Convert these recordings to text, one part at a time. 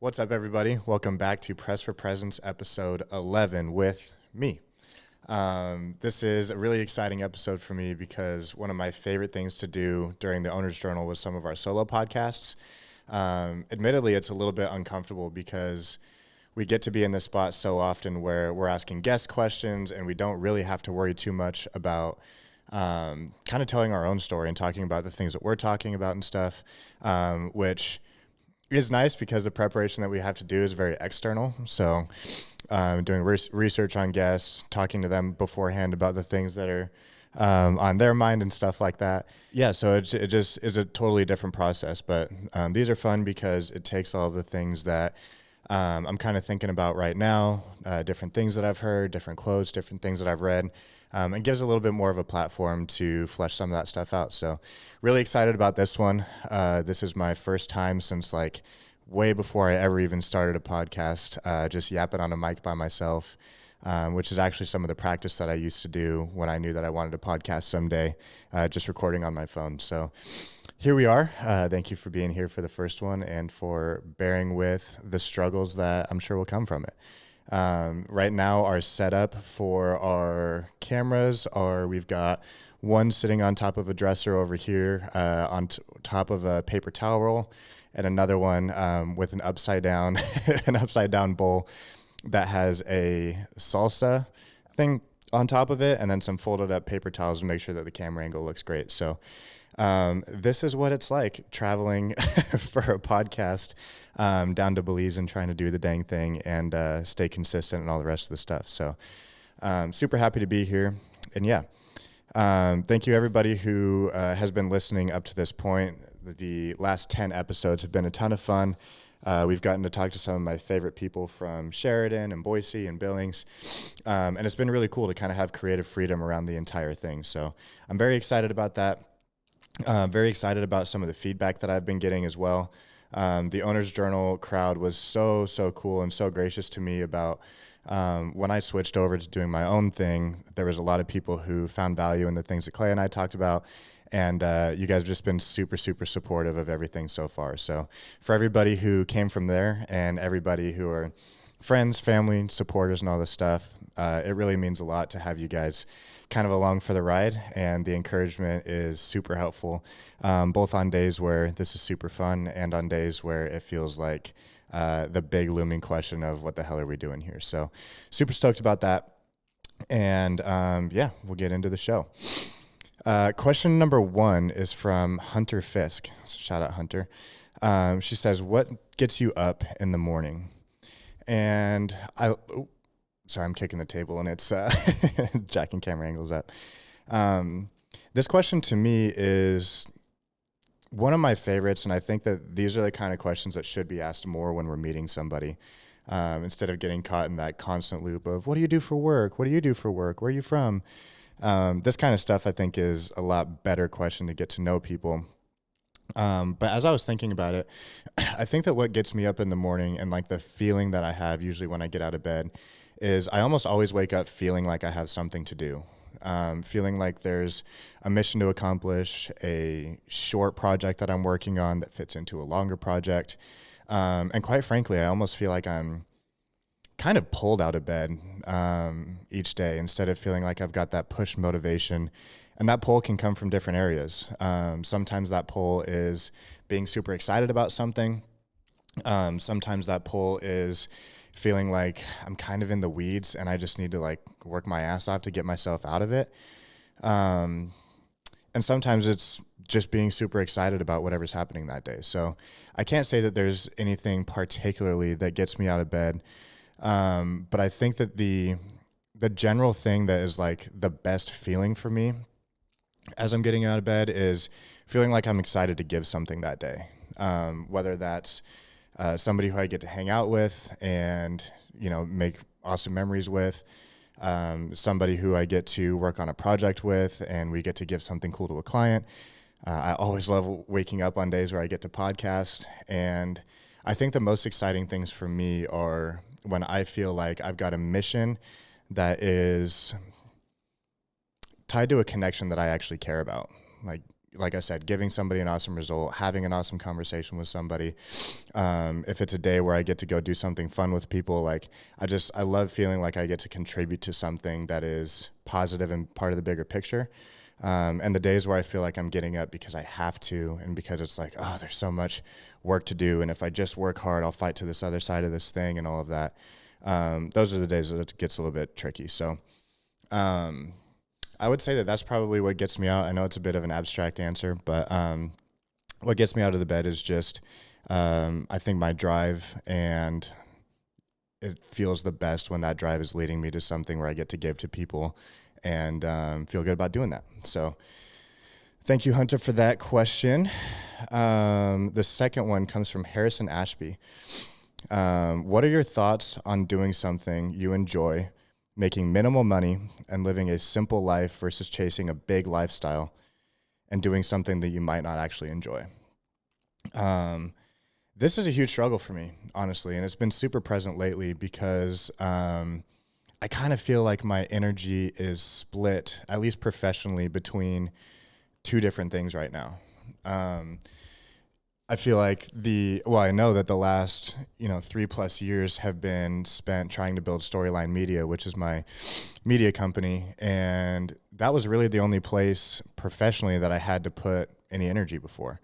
What's up, everybody? Welcome back to Press for Presence episode 11 with me. This is a really exciting episode for me because one of my favorite things to do during the Owner's Journal was some of our solo podcasts. Admittedly, it's a little bit uncomfortable because we get to be in this spot so often where we're asking guest questions and we don't really have to worry too much about kind of telling our own story and talking about the things that we're talking about and stuff, which is nice because the preparation that we have to do is very external. So doing research on guests, talking to them beforehand about the things that are on their mind and stuff like that. Yeah, so it just is a totally different process. But these are fun because it takes all of the things that I'm kind of thinking about right now, different things that I've heard, different quotes, different things that I've read. It gives a little bit more of a platform to flesh some of that stuff out. So really excited about this one. This is my first time since like way before I ever even started a podcast, just yapping on a mic by myself, which is actually some of the practice that I used to do when I knew that I wanted a podcast someday, just recording on my phone. So here we are. Thank you for being here for the first one and for bearing with the struggles that I'm sure will come from it. Right now, our setup for our cameras we've got one sitting on top of a dresser over here, on top of a paper towel roll, and another one with an upside down bowl that has a salsa thing on top of it, and then some folded up paper towels to make sure that the camera angle looks great. So this is what it's like traveling for a podcast down to Belize and trying to do the dang thing and stay consistent and all the rest of the stuff. So super happy to be here. And yeah, thank you everybody who has been listening up to this point. The last 10 episodes have been a ton of fun. We've gotten to talk to some of my favorite people from Sheridan and Boise and Billings. And it's been really cool to kind of have creative freedom around the entire thing. So I'm very excited about that. Very excited about some of the feedback that I've been getting as well. The Owner's Journal crowd was so cool and so gracious to me about when I switched over to doing my own thing. There was a lot of people who found value in the things that Clay and I talked about, and you guys have just been super supportive of everything so far. So for everybody who came from there and everybody who are friends, family, supporters, and all this stuff, it really means a lot to have you guys kind of along for the ride, and the encouragement is super helpful, both on days where this is super fun and on days where it feels like the big looming question of what the hell are we doing here. So super stoked about that. And yeah, we'll get into the show. Question number 1 is from Hunter Fisk. So shout out Hunter. She says, what gets you up in the morning? And sorry, I'm kicking the table and it's jacking camera angles up. This question to me is one of my favorites, and I think that these are the kind of questions that should be asked more when we're meeting somebody, instead of getting caught in that constant loop of, what do you do for work? What do you do for work? Where are you from? This kind of stuff I think is a lot better question to get to know people. But as I was thinking about it, I think that what gets me up in the morning and like the feeling that I have usually when I get out of bed is I almost always wake up feeling like I have something to do, feeling like there's a mission to accomplish, a short project that I'm working on that fits into a longer project. And quite frankly, I almost feel like I'm kind of pulled out of bed each day instead of feeling like I've got that push motivation. And that pull can come from different areas. Sometimes that pull is being super excited about something. Sometimes that pull is feeling like I'm kind of in the weeds and I just need to like work my ass off to get myself out of it. And sometimes it's just being super excited about whatever's happening that day. So I can't say that there's anything particularly that gets me out of bed. But I think that the general thing that is like the best feeling for me as I'm getting out of bed is feeling like I'm excited to give something that day. Whether that's somebody who I get to hang out with and, you know, make awesome memories with, somebody who I get to work on a project with and we get to give something cool to a client. I always love waking up on days where I get to podcast. And I think the most exciting things for me are when I feel like I've got a mission that is tied to a connection that I actually care about. Like like I said, giving somebody an awesome result, having an awesome conversation with somebody. If it's a day where I get to go do something fun with people, like I love feeling like I get to contribute to something that is positive and part of the bigger picture. And the days where I feel like I'm getting up because I have to, and because it's like, oh, there's so much work to do, and if I just work hard, I'll fight to this other side of this thing and all of that. Those are the days that it gets a little bit tricky. So I would say that that's probably what gets me out. I know it's a bit of an abstract answer, but what gets me out of the bed is just, I think, my drive, and it feels the best when that drive is leading me to something where I get to give to people and feel good about doing that. So thank you, Hunter, for that question. The second one comes from Harrison Ashby. What are your thoughts on doing something you enjoy, making minimal money, and living a simple life versus chasing a big lifestyle and doing something that you might not actually enjoy? This is a huge struggle for me, honestly, and it's been super present lately because I kind of feel like my energy is split, at least professionally, between two different things right now. I feel like I know that the last, 3+ years have been spent trying to build Storyline Media, which is my media company. And that was really the only place professionally that I had to put any energy before.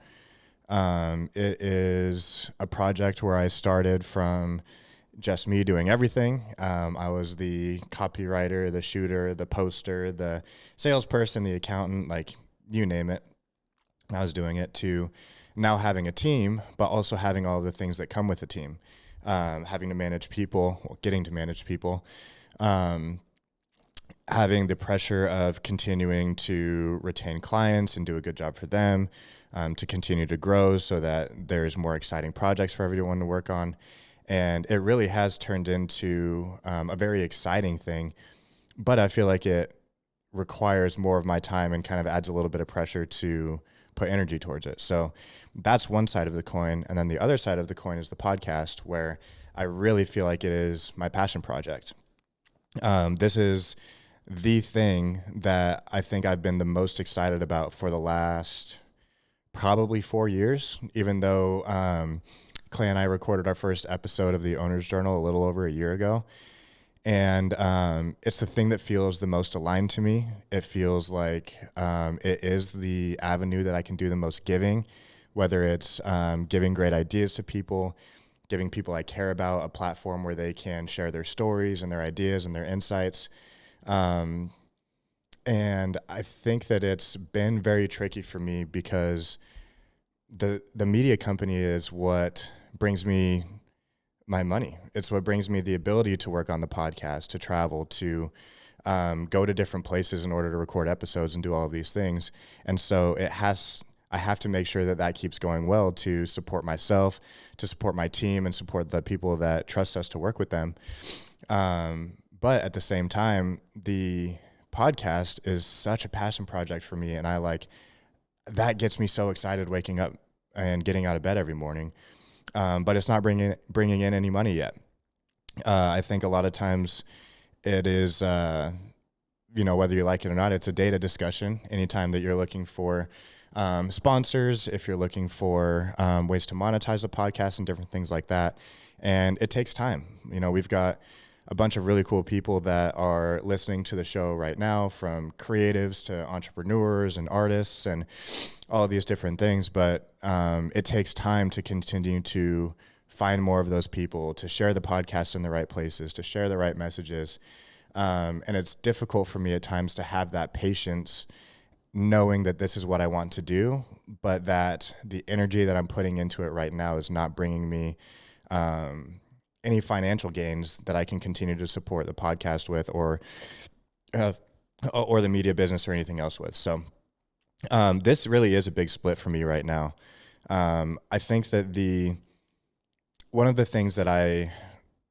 It is a project where I started from just me doing everything. I was the copywriter, the shooter, the poster, the salesperson, the accountant, like you name it. I was doing it, to now having a team, but also having all of the things that come with a team, having to manage people, getting to manage people, having the pressure of continuing to retain clients and do a good job for them, to continue to grow so that there's more exciting projects for everyone to work on. And it really has turned into a very exciting thing, but I feel like it requires more of my time and kind of adds a little bit of pressure to put energy towards it. So that's one side of the coin. And then the other side of the coin is the podcast, where I really feel like it is my passion project. This is the thing that I think I've been the most excited about for the last probably 4 years, even though Clay and I recorded our first episode of the Owner's Journal a little over a year ago. And it's the thing that feels the most aligned to me. It feels like it is the avenue that I can do the most giving, whether it's giving great ideas to people, giving people I care about a platform where they can share their stories and their ideas and their insights. And I think that it's been very tricky for me because the media company is what brings me my money. It's what brings me the ability to work on the podcast, to travel, to go to different places in order to record episodes and do all of these things. And so I have to make sure that that keeps going well, to support myself, to support my team, and support the people that trust us to work with them. But at the same time, the podcast is such a passion project for me. And that gets me so excited waking up and getting out of bed every morning. But it's not bringing in any money yet. I think a lot of times it is, whether you like it or not, it's a data discussion. Anytime that you're looking for sponsors, if you're looking for ways to monetize a podcast and different things like that. And it takes time. We've got a bunch of really cool people that are listening to the show right now, from creatives to entrepreneurs and artists and all of these different things. But it takes time to continue to find more of those people, to share the podcast in the right places, to share the right messages. And it's difficult for me at times to have that patience, knowing that this is what I want to do, but that the energy that I'm putting into it right now is not bringing me any financial gains that I can continue to support the podcast with, or the media business or anything else with. So this really is a big split for me right now. I think that one of the things that I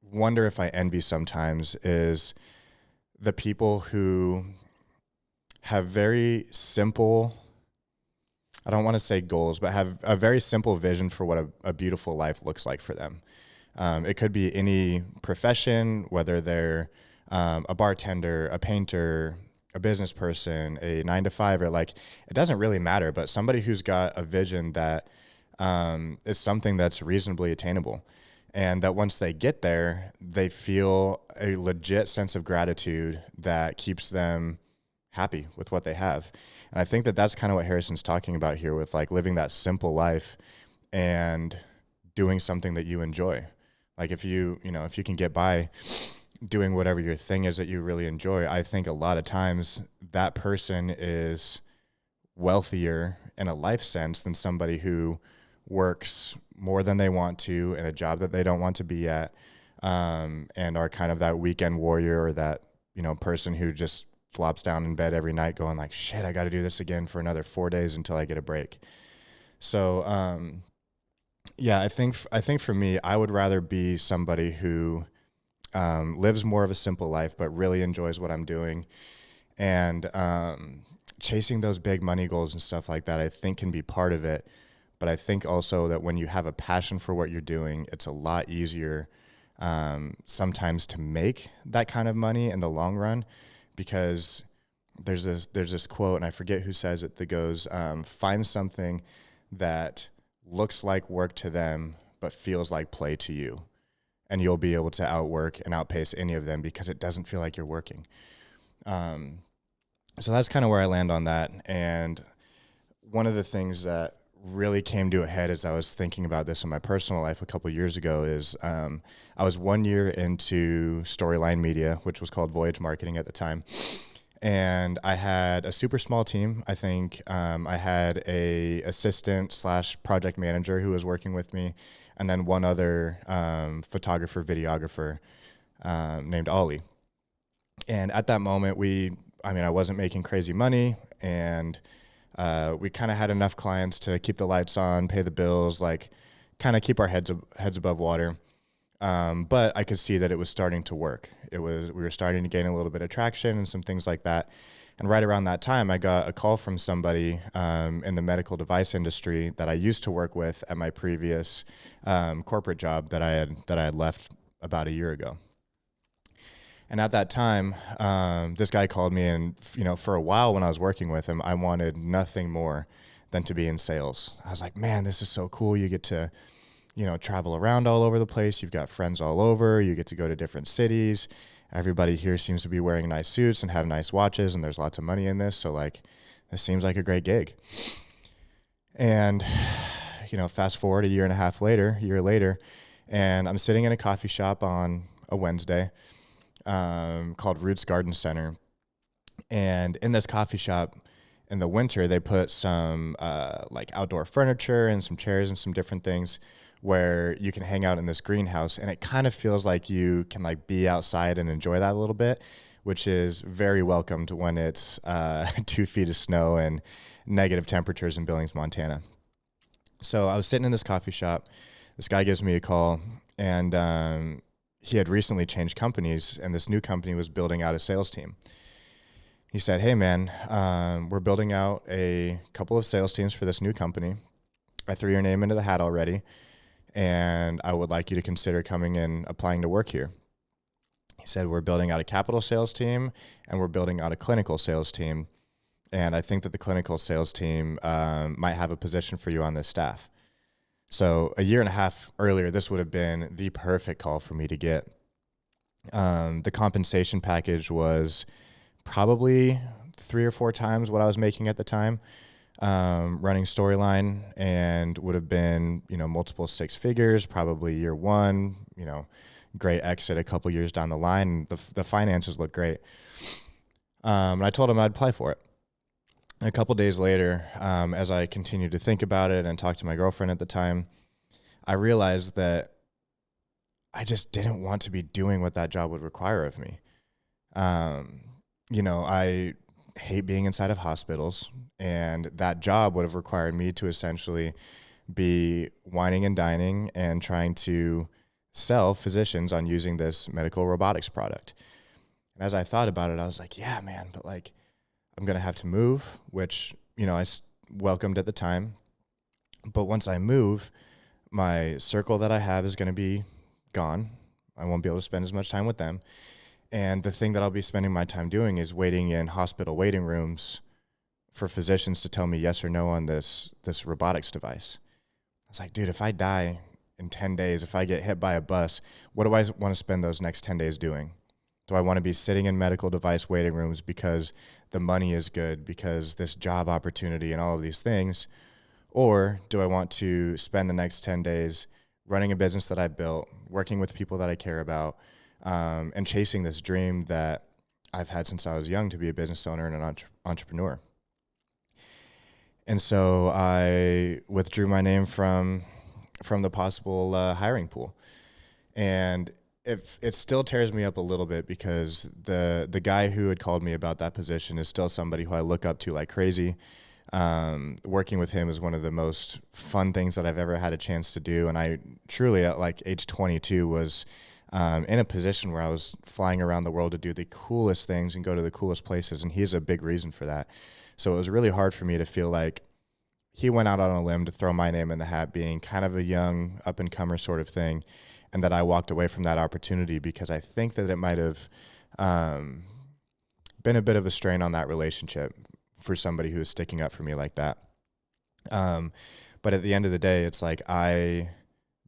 wonder if I envy sometimes is the people who have very simple, I don't want to say goals, but have a very simple vision for what a beautiful life looks like for them. It could be any profession, whether they're a bartender, a painter, a business person, a 9-to-5er, like it doesn't really matter, but somebody who's got a vision that is something that's reasonably attainable. And that once they get there, they feel a legit sense of gratitude that keeps them happy with what they have. And I think that that's kind of what Harrison's talking about here with like living that simple life and doing something that you enjoy. Like if you can get by doing whatever your thing is that you really enjoy, I think a lot of times that person is wealthier in a life sense than somebody who works more than they want to in a job that they don't want to be at, and are kind of that weekend warrior or that, person who just flops down in bed every night going like, shit, I got to do this again for another 4 days until I get a break. So, yeah, I think for me, I would rather be somebody who lives more of a simple life, but really enjoys what I'm doing. And chasing those big money goals and stuff like that, I think can be part of it. But I think also that when you have a passion for what you're doing, it's a lot easier sometimes to make that kind of money in the long run, because there's this quote, and I forget who says it, that goes, find something that looks like work to them but feels like play to you, and you'll be able to outwork and outpace any of them because it doesn't feel like you're working. So that's kind of where I land on that. And one of the things that really came to a head as I was thinking about this in my personal life a couple of years ago is I was 1 year into Storyline Media, which was called Voyage Marketing at the time. And I had a super small team. I think I had a assistant / project manager who was working with me, and then one other photographer, videographer named Ollie. And at that moment, I wasn't making crazy money, and we kind of had enough clients to keep the lights on, pay the bills, like kind of keep our heads above water. But I could see that it was starting to work. We were starting to gain a little bit of traction and some things like that. And right around that time, I got a call from somebody in the medical device industry that I used to work with at my previous corporate job that I had left about a year ago. And at that time, this guy called me, and for a while when I was working with him, I wanted nothing more than to be in sales. I was like, man, this is so cool. You get to travel around all over the place. You've got friends all over. You get to go to different cities. Everybody here seems to be wearing nice suits and have nice watches, and there's lots of money in this. So like, this seems like a great gig. And, fast forward a year later, and I'm sitting in a coffee shop on a Wednesday called Roots Garden Center. And in this coffee shop, in the winter, they put some like outdoor furniture and some chairs and some different things where you can hang out in this greenhouse, and it kind of feels like you can like be outside and enjoy that a little bit, which is very welcomed when it's 2 feet of snow and negative temperatures in Billings, Montana. So I was sitting in this coffee shop. This guy gives me a call, and he had recently changed companies, and this new company was building out a sales team. He said, hey man, we're building out a couple of sales teams for this new company. I threw your name into the hat already, and I would like you to consider coming and applying to work here. He said, we're building out a capital sales team, and we're building out a clinical sales team. And I think that the clinical sales team might have a position for you on this staff. So a year and a half earlier, this would have been the perfect call for me to get. The compensation package was probably 3 or 4 times what I was making at the time, running Storyline, and would have been, multiple 6 figures, probably year one, great exit a couple years down the line. The finances look great. And I told him I'd apply for it. And a couple days later, as I continued to think about it and talk to my girlfriend at the time, I realized that I just didn't want to be doing what that job would require of me. I hate being inside of hospitals, and that job would have required me to essentially be whining and dining and trying to sell physicians on using this medical robotics product. And as I thought about it, I was like, yeah, man, but like, I'm going to have to move, which, I welcomed at the time. But once I move, my circle that I have is going to be gone. I won't be able to spend as much time with them. And the thing that I'll be spending my time doing is waiting in hospital waiting rooms for physicians to tell me yes or no on this robotics device. I was like, dude, if I die in 10 days, if I get hit by a bus, what do I want to spend those next 10 days doing? Do I want to be sitting in medical device waiting rooms because the money is good, because this job opportunity and all of these things? Or do I want to spend the next 10 days running a business that I built, working with people that I care about, and chasing this dream that I've had since I was young to be a business owner and an entrepreneur? And so I withdrew my name from the possible hiring pool. And it still tears me up a little bit because the guy who had called me about that position is still somebody who I look up to like crazy. Working with him is one of the most fun things that I've ever had a chance to do. And I truly, at like age 22, was in a position where I was flying around the world to do the coolest things and go to the coolest places. And he's a big reason for that. So it was really hard for me to feel like he went out on a limb to throw my name in the hat, being kind of a young up-and-comer sort of thing, and that I walked away from that opportunity because I think that it might have been a bit of a strain on that relationship for somebody who is sticking up for me like that. But at the end of the day, it's like I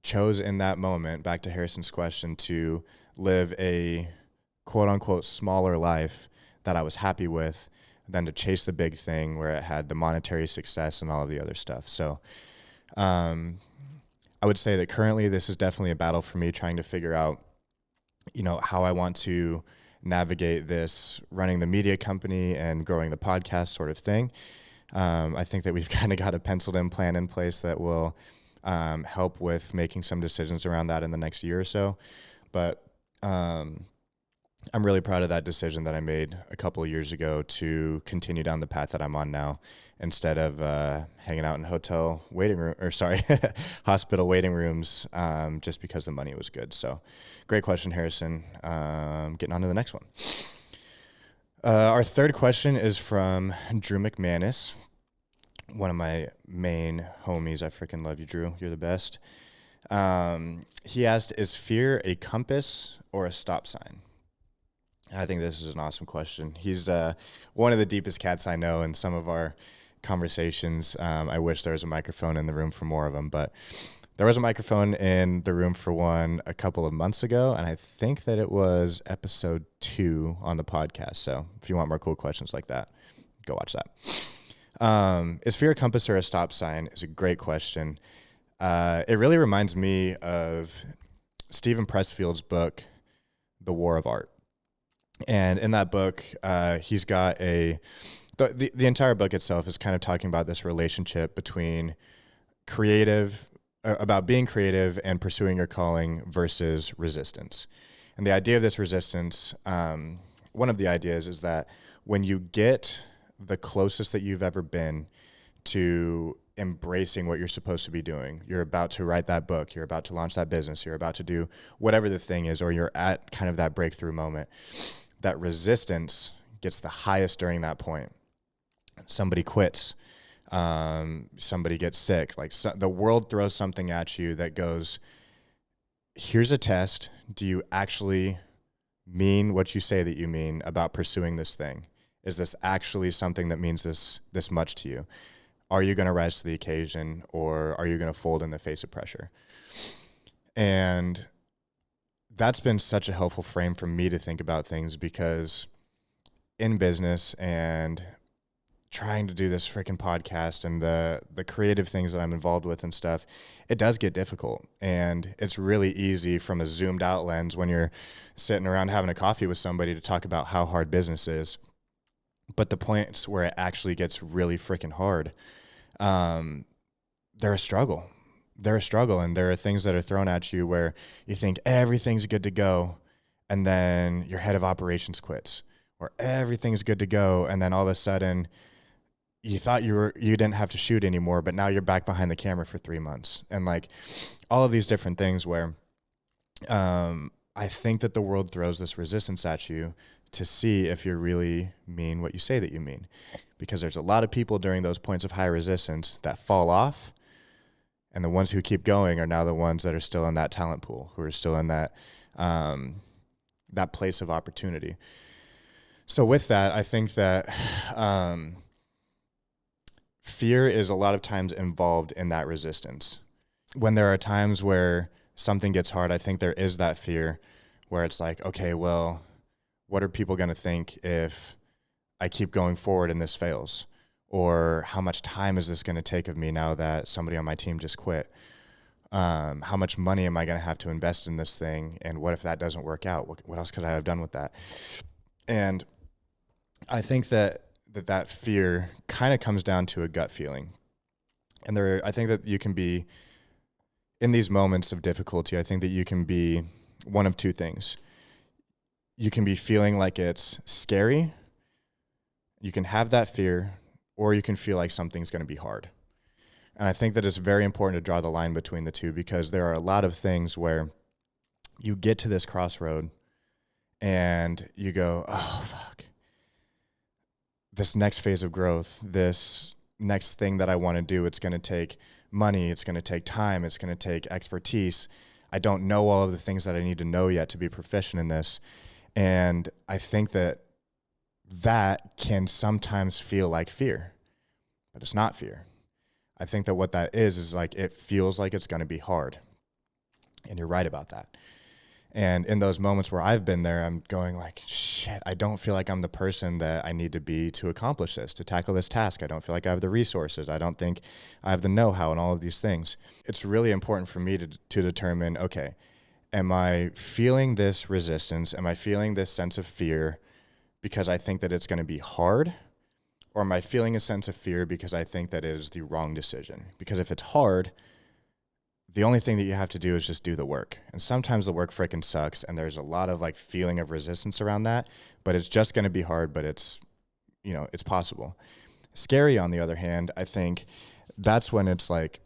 chose in that moment, back to Harrison's question, to live a quote-unquote smaller life that I was happy with than to chase the big thing where it had the monetary success and all of the other stuff. So I would say that currently this is definitely a battle for me, trying to figure out, how I want to navigate this running the media company and growing the podcast sort of thing. I think that we've kind of got a penciled in plan in place that will help with making some decisions around that in the next year or so. But I'm really proud of that decision that I made a couple of years ago to continue down the path that I'm on now, instead of hanging out in hospital waiting rooms, just because the money was good. So great question, Harrison. Getting on to the next one. Our third question is from Drew McManus, one of my main homies. I freaking love you, Drew. You're the best. He asked, is fear a compass or a stop sign? I think this is an awesome question. He's one of the deepest cats I know in some of our conversations. I wish there was a microphone in the room for more of them, but there was a microphone in the room for one a couple of months ago, and I think that it was episode 2 on the podcast. So if you want more cool questions like that, go watch that. Is fear a compass or a stop sign is a great question. It really reminds me of Stephen Pressfield's book, The War of Art. And in that book, he's got the entire book itself is kind of talking about this relationship between about being creative and pursuing your calling versus resistance. And the idea of this resistance, one of the ideas is that when you get the closest that you've ever been to embracing what you're supposed to be doing, you're about to write that book, you're about to launch that business, you're about to do whatever the thing is, or you're at kind of that breakthrough moment, that resistance gets the highest during that point. Somebody quits, somebody gets sick, the world throws something at you that goes, here's a test. Do you actually mean what you say that you mean about pursuing this thing? Is this actually something that means this much to you? Are you going to rise to the occasion, or are you going to fold in the face of pressure? And that's been such a helpful frame for me to think about things, because in business and trying to do this freaking podcast and the creative things that I'm involved with and stuff, it does get difficult. And it's really easy from a zoomed out lens when you're sitting around having a coffee with somebody to talk about how hard business is. But the points where it actually gets really freaking hard, they're a struggle. They're a struggle, and there are things that are thrown at you where you think everything's good to go, and then your head of operations quits, or everything's good to go, and then all of a sudden you thought you didn't have to shoot anymore, but now you're back behind the camera for 3 months, and all of these different things where I think that the world throws this resistance at you to see if you really mean what you say that you mean, because there's a lot of people during those points of high resistance that fall off. And the ones who keep going are now the ones that are still in that talent pool, who are still in that that place of opportunity. So with that, I think that fear is a lot of times involved in that resistance. When there are times where something gets hard, I think there is that fear where it's like, okay, well, what are people going to think if I keep going forward and this fails? Or how much time is this going to take of me now that somebody on my team just quit? How much money am I going to have to invest in this thing? And what if that doesn't work out? What else could I have done with that? And I think that fear kind of comes down to a gut feeling. And I think that you can be, in these moments of difficulty, I think that you can be one of two things. You can be feeling like it's scary. You can have that fear, or you can feel like something's going to be hard. And I think that it's very important to draw the line between the two, because there are a lot of things where you get to this crossroad and you go, oh, fuck. This next phase of growth, this next thing that I want to do, it's going to take money, it's going to take time, it's going to take expertise. I don't know all of the things that I need to know yet to be proficient in this. And I think that can sometimes feel like fear, but it's not fear. I think that what that is like, it feels like it's going to be hard. And you're right about that. And in those moments where I've been there, I'm going like, shit, I don't feel like I'm the person that I need to be to accomplish this, to tackle this task. I don't feel like I have the resources. I don't think I have the know-how and all of these things. It's really important for me to determine, okay, am I feeling this resistance? Am I feeling this sense of fear because I think that it's going to be hard? Or am I feeling a sense of fear because I think that it is the wrong decision? Because if it's hard, the only thing that you have to do is just do the work. And sometimes the work frickin' sucks, and there's a lot of like feeling of resistance around that, but it's just going to be hard, but it's possible. Scary, on the other hand, I think that's when it's like,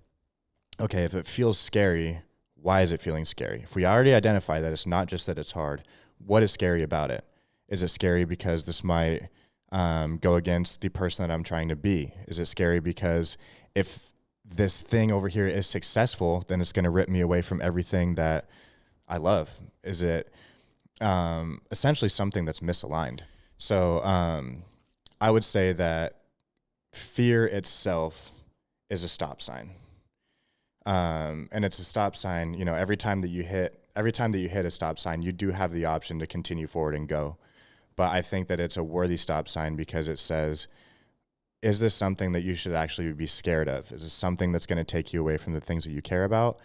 okay, if it feels scary, why is it feeling scary? If we already identify that it's not just that it's hard, what is scary about it? Is it scary because this might go against the person that I'm trying to be? Is it scary because if this thing over here is successful, then it's going to rip me away from everything that I love? Is it essentially something that's misaligned? So I would say that fear itself is a stop sign. And it's a stop sign, every time that you hit a stop sign, you do have the option to continue forward and go. But I think that it's a worthy stop sign because it says, is this something that you should actually be scared of? Is this something that's going to take you away from the things that you care about?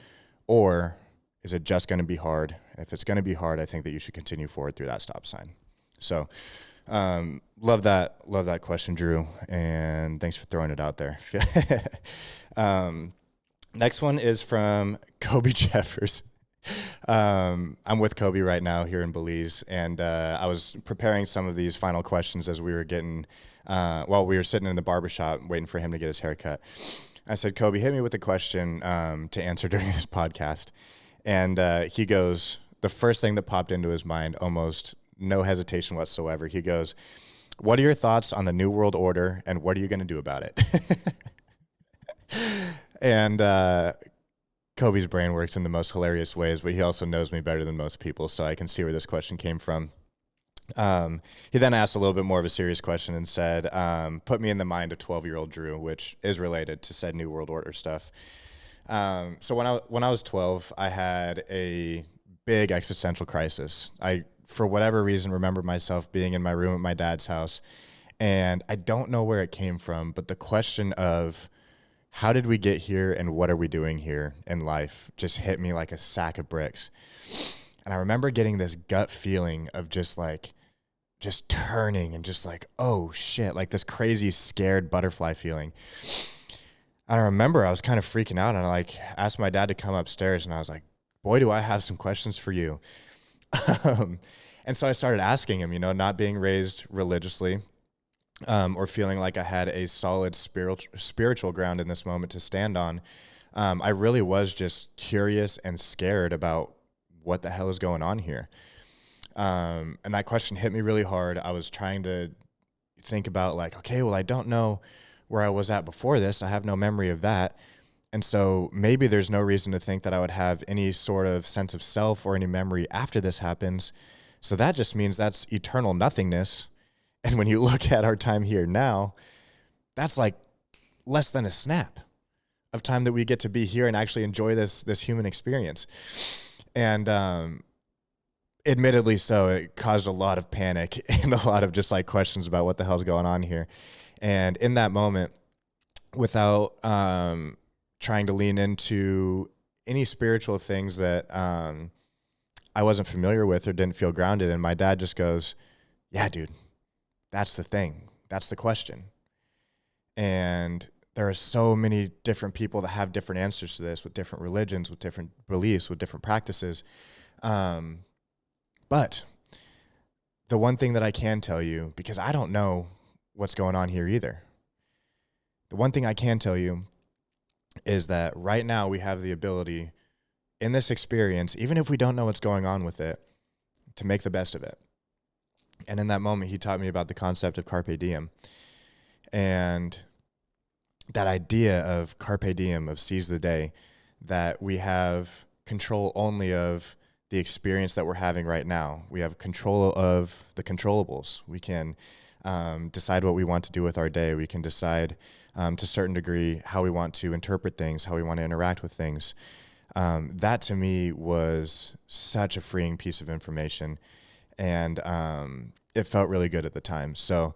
Or is it just going to be hard? And if it's going to be hard, I think that you should continue forward through that stop sign. So love that question, Drew. And thanks for throwing it out there. Next one is from Kobe Jeffers. I'm with Kobe right now here in Belize. And I was preparing some of these final questions as we were while we were sitting in the barbershop waiting for him to get his haircut. I said, Kobe, hit me with a question to answer during this podcast. And he goes, the first thing that popped into his mind, almost no hesitation whatsoever, he goes, what are your thoughts on the New World Order and what are you going to do about it? And Kobe's brain works in the most hilarious ways, but he also knows me better than most people, so I can see where this question came from. He then asked a little bit more of a serious question and said, put me in the mind of 12-year-old Drew, which is related to said New World Order stuff. So when I was 12, I had a big existential crisis. I, for whatever reason, remember myself being in my room at my dad's house, and I don't know where it came from, but the question of how did we get here and what are we doing here in life just hit me like a sack of bricks. And I remember getting this gut feeling of just turning and just like, oh shit, like this crazy scared butterfly feeling. And I remember I was kind of freaking out, and I like asked my dad to come upstairs, and I was like, boy, do I have some questions for you. And so I started asking him, not being raised religiously, or feeling like I had a solid spiritual ground in this moment to stand on. I really was just curious and scared about what the hell is going on here. And that question hit me really hard. I was trying to think about like, okay, well, I don't know where I was at before this. I have no memory of that. And so maybe there's no reason to think that I would have any sort of sense of self or any memory after this happens. So that just means that's eternal nothingness. And when you look at our time here now, that's like less than a snap of time that we get to be here and actually enjoy this human experience. And admittedly so, it caused a lot of panic and a lot of just like questions about what the hell's going on here. And in that moment, without trying to lean into any spiritual things that I wasn't familiar with or didn't feel grounded in, my dad just goes, yeah, dude, that's the thing. That's the question. And there are so many different people that have different answers to this, with different religions, with different beliefs, with different practices. But the one thing that I can tell you, because I don't know what's going on here either, the one thing I can tell you is that right now we have the ability in this experience, even if we don't know what's going on with it, to make the best of it. And in that moment, he taught me about the concept of carpe diem. And that idea of carpe diem, of seize the day, that we have control only of the experience that we're having right now. We have control of the controllables. We can decide what we want to do with our day. We can decide to a certain degree how we want to interpret things, how we want to interact with things. That to me was such a freeing piece of information, and it felt really good at the time. So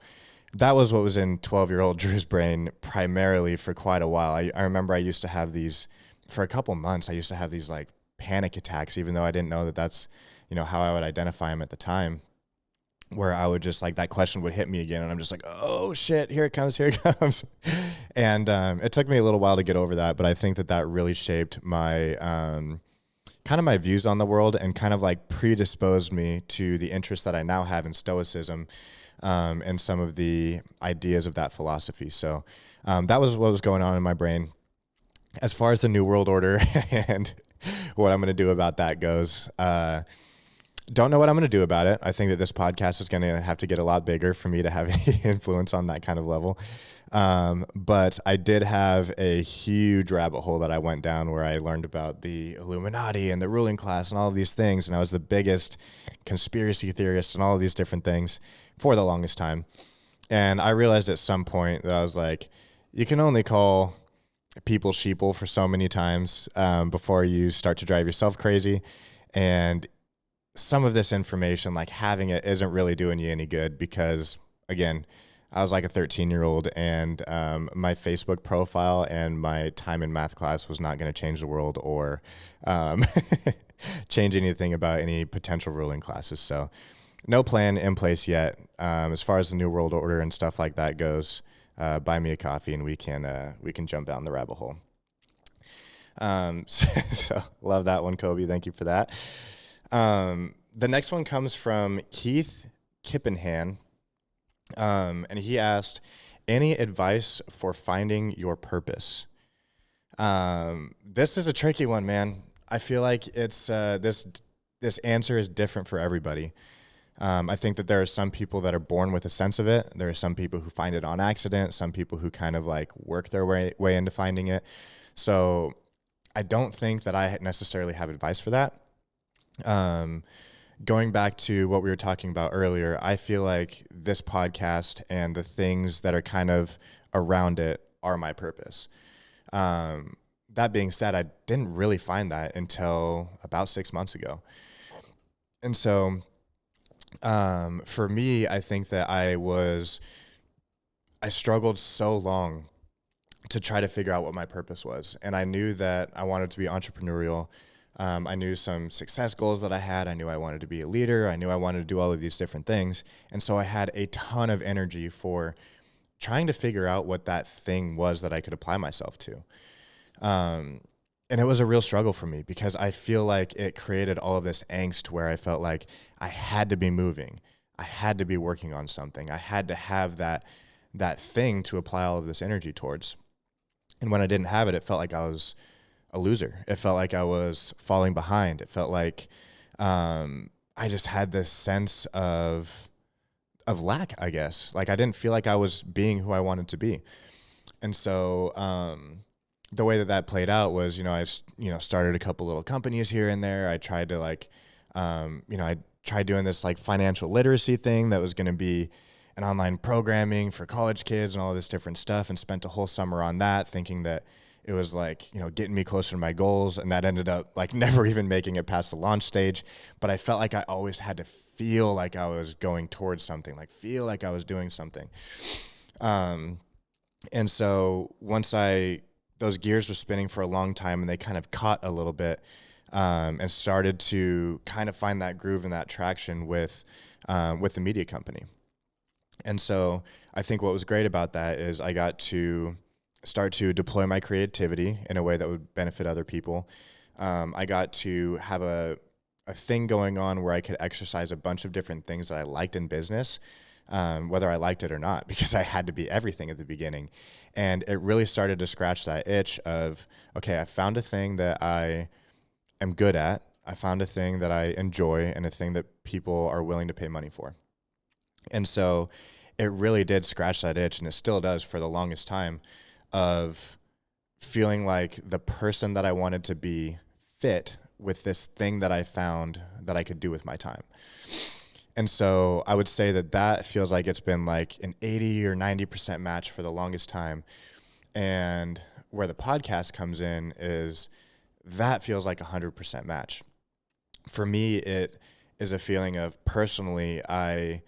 that was what was in 12-year-old Drew's brain primarily for quite a while. I remember I used to have these, for a couple months, I used to have these like panic attacks, even though I didn't know that that's, how I would identify them at the time, where I would just like, that question would hit me again. And I'm just like, oh shit, here it comes. And it took me a little while to get over that. But I think that really shaped my, kind of my views on the world, and kind of like predisposed me to the interest that I now have in Stoicism, and some of the ideas of that philosophy. So that was what was going on in my brain. As far as the New World Order and what I'm going to do about that goes, don't know what I'm going to do about it. I think that this podcast is going to have to get a lot bigger for me to have any influence on that kind of level. But I did have a huge rabbit hole that I went down, where I learned about the Illuminati and the ruling class and all of these things. And I was the biggest conspiracy theorist and all of these different things for the longest time. And I realized at some point that I was like, you can only call people sheeple for so many times before you start to drive yourself crazy. And some of this information, like having it, isn't really doing you any good, because again, I was like a 13-year-old, and my Facebook profile and my time in math class was not going to change the world or change anything about any potential ruling classes. So no plan in place yet. As far as the New World Order and stuff like that goes, buy me a coffee and we can jump down the rabbit hole. So love that one, Kobe. Thank you for that. The next one comes from Keith Kippenhan. And he asked, any advice for finding your purpose? This is a tricky one, man. I feel like it's this answer is different for everybody. I think that there are some people that are born with a sense of it. There are some people who find it on accident, some people who kind of like work their way into finding it. So I don't think that I necessarily have advice for that. Going back to what we were talking about earlier, I feel like this podcast and the things that are kind of around it are my purpose. That being said, I didn't really find that until about 6 months ago. And so for me, I think that I struggled so long to try to figure out what my purpose was. And I knew that I wanted to be entrepreneurial. I knew some success goals that I had. I knew I wanted to be a leader. I knew I wanted to do all of these different things. And so I had a ton of energy for trying to figure out what that thing was that I could apply myself to. And it was a real struggle for me, because I feel like it created all of this angst where I felt like I had to be moving. I had to be working on something. I had to have that thing to apply all of this energy towards. And when I didn't have it, it felt like I was a loser. It felt like I was falling behind. It felt like I just had this sense of lack, I guess. Like I didn't feel like I was being who I wanted to be. And so the way that played out was, I started a couple little companies here and there. I tried to I tried doing this like financial literacy thing that was going to be an online programming for college kids and all this different stuff, and spent a whole summer on that thinking that it was like, getting me closer to my goals. And that ended up like never even making it past the launch stage. But I felt like I always had to feel like I was going towards something, like feel like I was doing something. And so once those gears were spinning for a long time and they kind of caught a little bit, and started to kind of find that groove and that traction with the media company. And so I think what was great about that is I got to start to deploy my creativity in a way that would benefit other people. I got to have a thing going on where I could exercise a bunch of different things that I liked in business, whether I liked it or not, because I had to be everything at the beginning. And it really started to scratch that itch of, okay, I found a thing that I am good at. I found a thing that I enjoy and a thing that people are willing to pay money for. And so it really did scratch that itch, and it still does for the longest time, of feeling like the person that I wanted to be fit with this thing that I found that I could do with my time. And so I would say that feels like it's been like an 80 or 90% match for the longest time. And where the podcast comes in is that feels like 100% match. For me, it is a feeling of, personally, I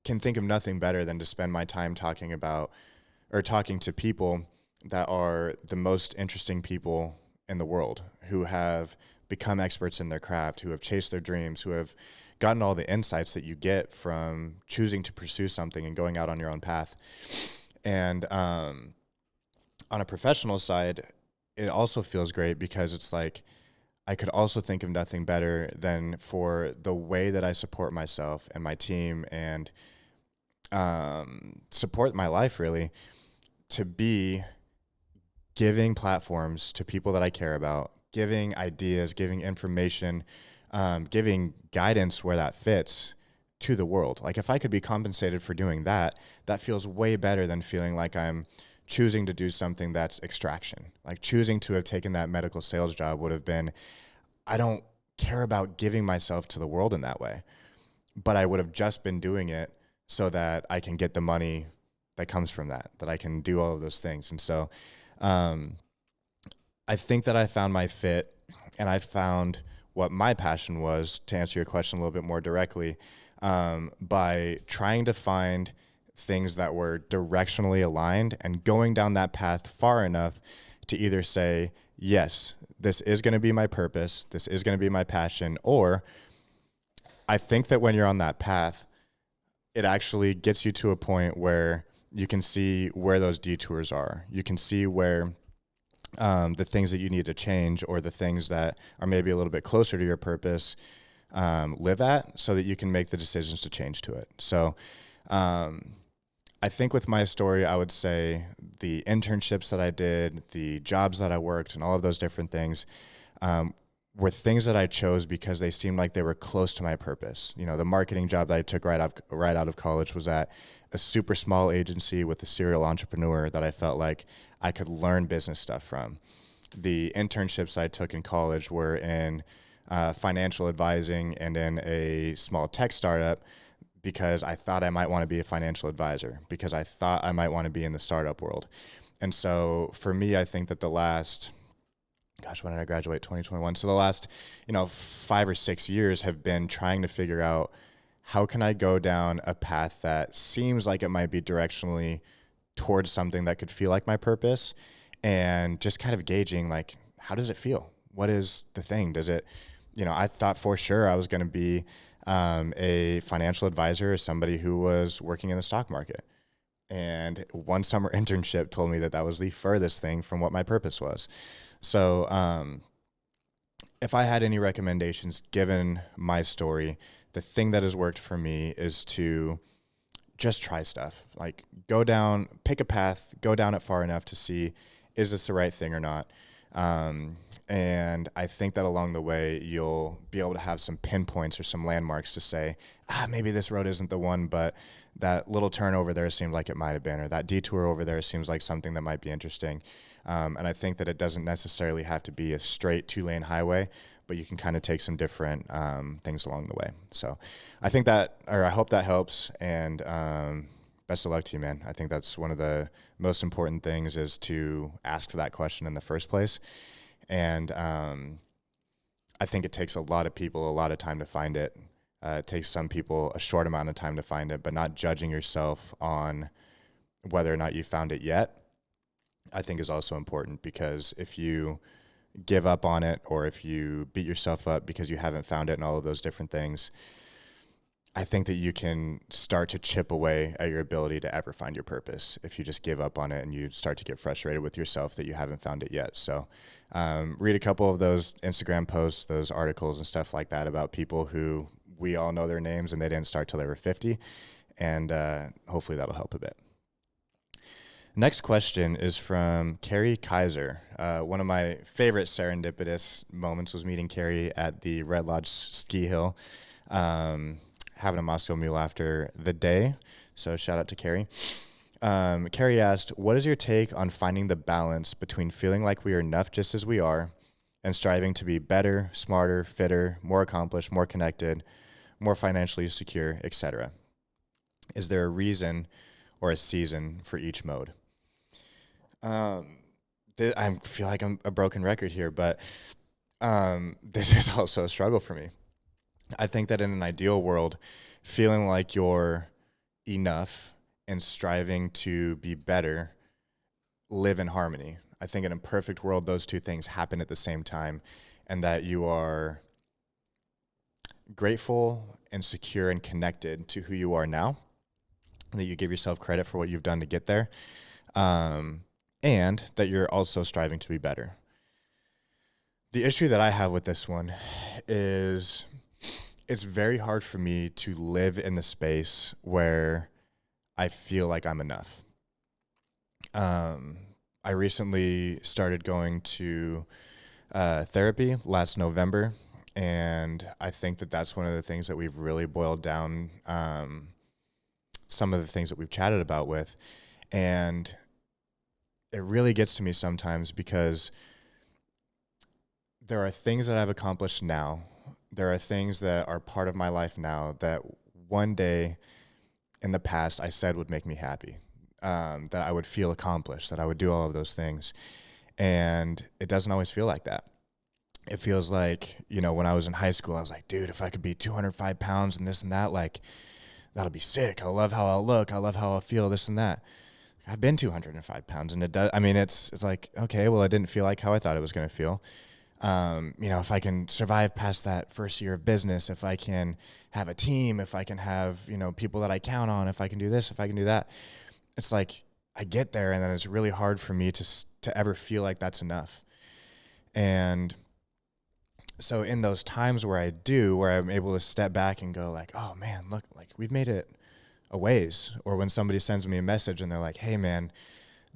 can think of nothing better than to spend my time talking to people that are the most interesting people in the world, who have become experts in their craft, who have chased their dreams, who have gotten all the insights that you get from choosing to pursue something and going out on your own path. And on a professional side, it also feels great because it's like I could also think of nothing better than for the way that I support myself and my team and support my life, really, to be giving platforms to people that I care about, giving ideas, giving information, giving guidance where that fits to the world. Like, if I could be compensated for doing that, that feels way better than feeling like I'm choosing to do something that's extraction. Like, choosing to have taken that medical sales job would have been, I don't care about giving myself to the world in that way, but I would have just been doing it so that I can get the money that comes from that I can do all of those things. And so I think that I found my fit, and I found what my passion was, to answer your question a little bit more directly, by trying to find things that were directionally aligned and going down that path far enough to either say, yes, this is going to be my purpose, this is going to be my passion, or I think that when you're on that path, it actually gets you to a point where you can see where those detours are. You can see where the things that you need to change, or the things that are maybe a little bit closer to your purpose, live at, so that you can make the decisions to change to it. So I think with my story, I would say the internships that I did, the jobs that I worked, and all of those different things were things that I chose because they seemed like they were close to my purpose. The marketing job that I took right out of college was at a super small agency with a serial entrepreneur that I felt like I could learn business stuff from. The internships I took in college were in financial advising and in a small tech startup, because I thought I might want to be a financial advisor, because I thought I might want to be in the startup world. And so for me, I think that when did I graduate? 2021. So the last, 5 or 6 years have been trying to figure out, how can I go down a path that seems like it might be directionally towards something that could feel like my purpose, and just kind of gauging, like, how does it feel? What is the thing? Does it, I thought for sure I was going to be a financial advisor, or somebody who was working in the stock market. And one summer internship told me that was the furthest thing from what my purpose was. So if I had any recommendations given my story, the thing that has worked for me is to just try stuff. Like, pick a path, go down it far enough to see, is this the right thing or not? And I think that along the way, you'll be able to have some pinpoints or some landmarks to say, maybe this road isn't the one, but that little turn over there seemed like it might have been, or that detour over there seems like something that might be interesting. And I think that it doesn't necessarily have to be a straight 2-lane highway, but you can kind of take some different things along the way. So I think that, or I hope that helps. And best of luck to you, man. I think that's one of the most important things, is to ask that question in the first place. And I think it takes a lot of people a lot of time to find it. It takes some people a short amount of time to find it, but not judging yourself on whether or not you found it yet, I think is also important, because if you give up on it, or if you beat yourself up because you haven't found it and all of those different things, I think that you can start to chip away at your ability to ever find your purpose if you just give up on it and you start to get frustrated with yourself that you haven't found it yet. So read a couple of those Instagram posts, those articles and stuff like that about people who we all know their names and they didn't start till they were 50. And hopefully that'll help a bit. Next question is from Carrie Kaiser. One of my favorite serendipitous moments was meeting Carrie at the Red Lodge Ski Hill, having a Moscow Mule after the day. So shout out to Carrie. Carrie asked, what is your take on finding the balance between feeling like we are enough just as we are and striving to be better, smarter, fitter, more accomplished, more connected, more financially secure, etc.? Is there a reason or a season for each mode? I feel like I'm a broken record here, but this is also a struggle for me. I think that in an ideal world, feeling like you're enough and striving to be better live in harmony. I think in a perfect world, those two things happen at the same time, and that you are grateful and secure and connected to who you are now, and that you give yourself credit for what you've done to get there, and that you're also striving to be better. The issue that I have with this one is it's very hard for me to live in the space where I feel like I'm enough. I recently started going to therapy last November, and I think that that's one of the things that we've really boiled down some of the things that we've chatted about with. And it really gets to me sometimes, because there are things that I've accomplished now. There are things that are part of my life now that one day in the past I said would make me happy, that I would feel accomplished, that I would do all of those things. And it doesn't always feel like that. It feels like, when I was in high school, I was like, dude, if I could be 205 pounds and this and that, like, that'll be sick. I love how I'll look. I love how I'll feel, this and that. I've been 205 pounds, and it does. I mean, it's like, okay, well, it didn't feel like how I thought it was going to feel. If I can survive past that first year of business, if I can have a team, if I can have, people that I count on, if I can do this, if I can do that, it's like I get there, and then it's really hard for me to ever feel like that's enough. And so in those times where I'm able to step back and go like, oh man, look, like we've made it a ways. Or when somebody sends me a message and they're like, hey man,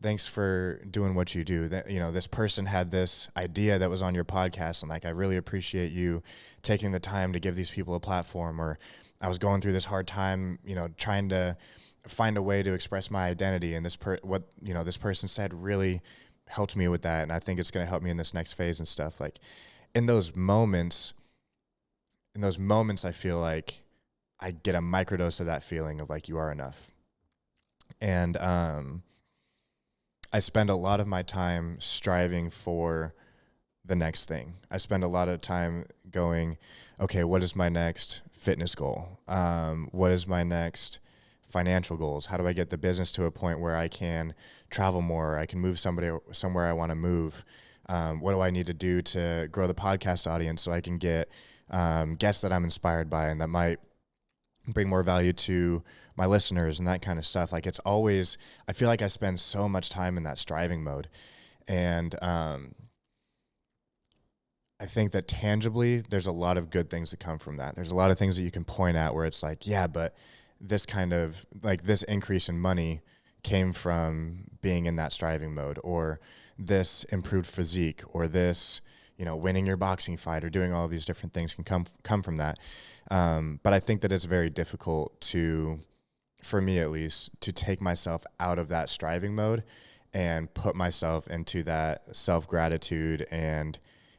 thanks for doing what you do. That, this person had this idea that was on your podcast, and like, I really appreciate you taking the time to give these people a platform. Or I was going through this hard time, trying to find a way to express my identity, and this person said really helped me with that, and I think it's going to help me in this next phase and stuff. Like in those moments, I feel like I get a microdose of that feeling of like, you are enough. And I spend a lot of my time striving for the next thing. I spend a lot of time going, okay, what is my next fitness goal? What is my next financial goals? How do I get the business to a point where I can travel more? I can move somebody somewhere I want to move. What do I need to do to grow the podcast audience so I can get guests that I'm inspired by and that might bring more value to my listeners and that kind of stuff. Like, it's always, I feel like I spend so much time in that striving mode. And I think that tangibly, there's a lot of good things that come from that. There's a lot of things that you can point at where it's like, yeah, but this kind of, like, this increase in money came from being in that striving mode, or this improved physique, or this, winning your boxing fight, or doing all of these different things can come from that. But I think that it's very difficult for me at least, to take myself out of that striving mode and put myself into that self-gratitude and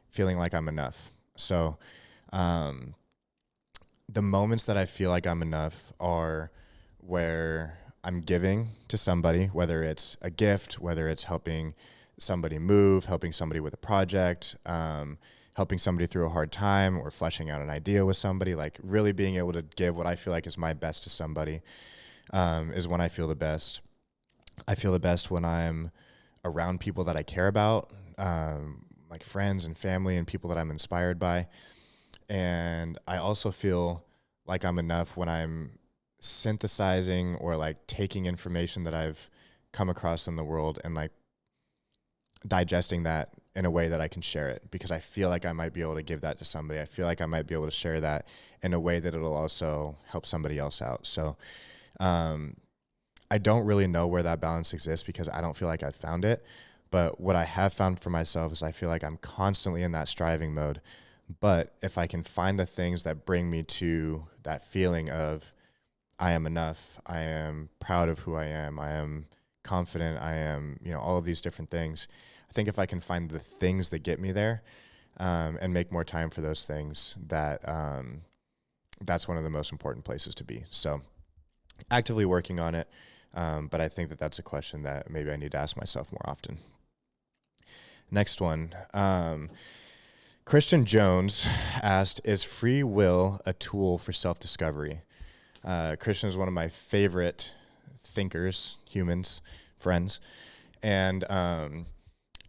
feeling like I'm enough. So the moments that I feel like I'm enough are where I'm giving to somebody, whether it's a gift, whether it's helping somebody move, helping somebody with a project, helping somebody through a hard time, or fleshing out an idea with somebody. Like really being able to give what I feel like is my best to somebody is when I feel the best. I feel the best when I'm around people that I care about, like friends and family and people that I'm inspired by. And I also feel like I'm enough when I'm synthesizing or like taking information that I've come across in the world and like digesting that in a way that I can share it, because I feel like I might be able to give that to somebody. I feel like I might be able to share that in a way that it'll also help somebody else out. So I don't really know where that balance exists because I don't feel like I've found it. But what I have found for myself is I feel like I'm constantly in that striving mode. But if I can find the things that bring me to that feeling of I am enough, I am proud of who I am confident, I am, all of these different things. I think if I can find the things that get me there and make more time for those things, that's one of the most important places to be. So actively working on it. But I think that that's a question that maybe I need to ask myself more often. Next one. Christian Jones asked, is free will a tool for self-discovery? Christian is one of my favorite thinkers, humans, friends. And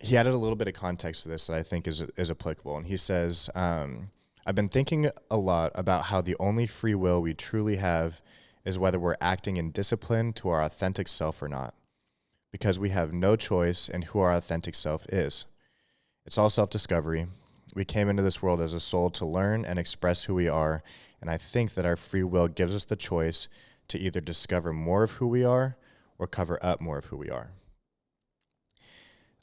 he added a little bit of context to this that I think is applicable. And he says, I've been thinking a lot about how the only free will we truly have is whether we're acting in discipline to our authentic self or not, because we have no choice in who our authentic self is. It's all self-discovery. We came into this world as a soul to learn and express who we are, and I think that our free will gives us the choice to either discover more of who we are or cover up more of who we are.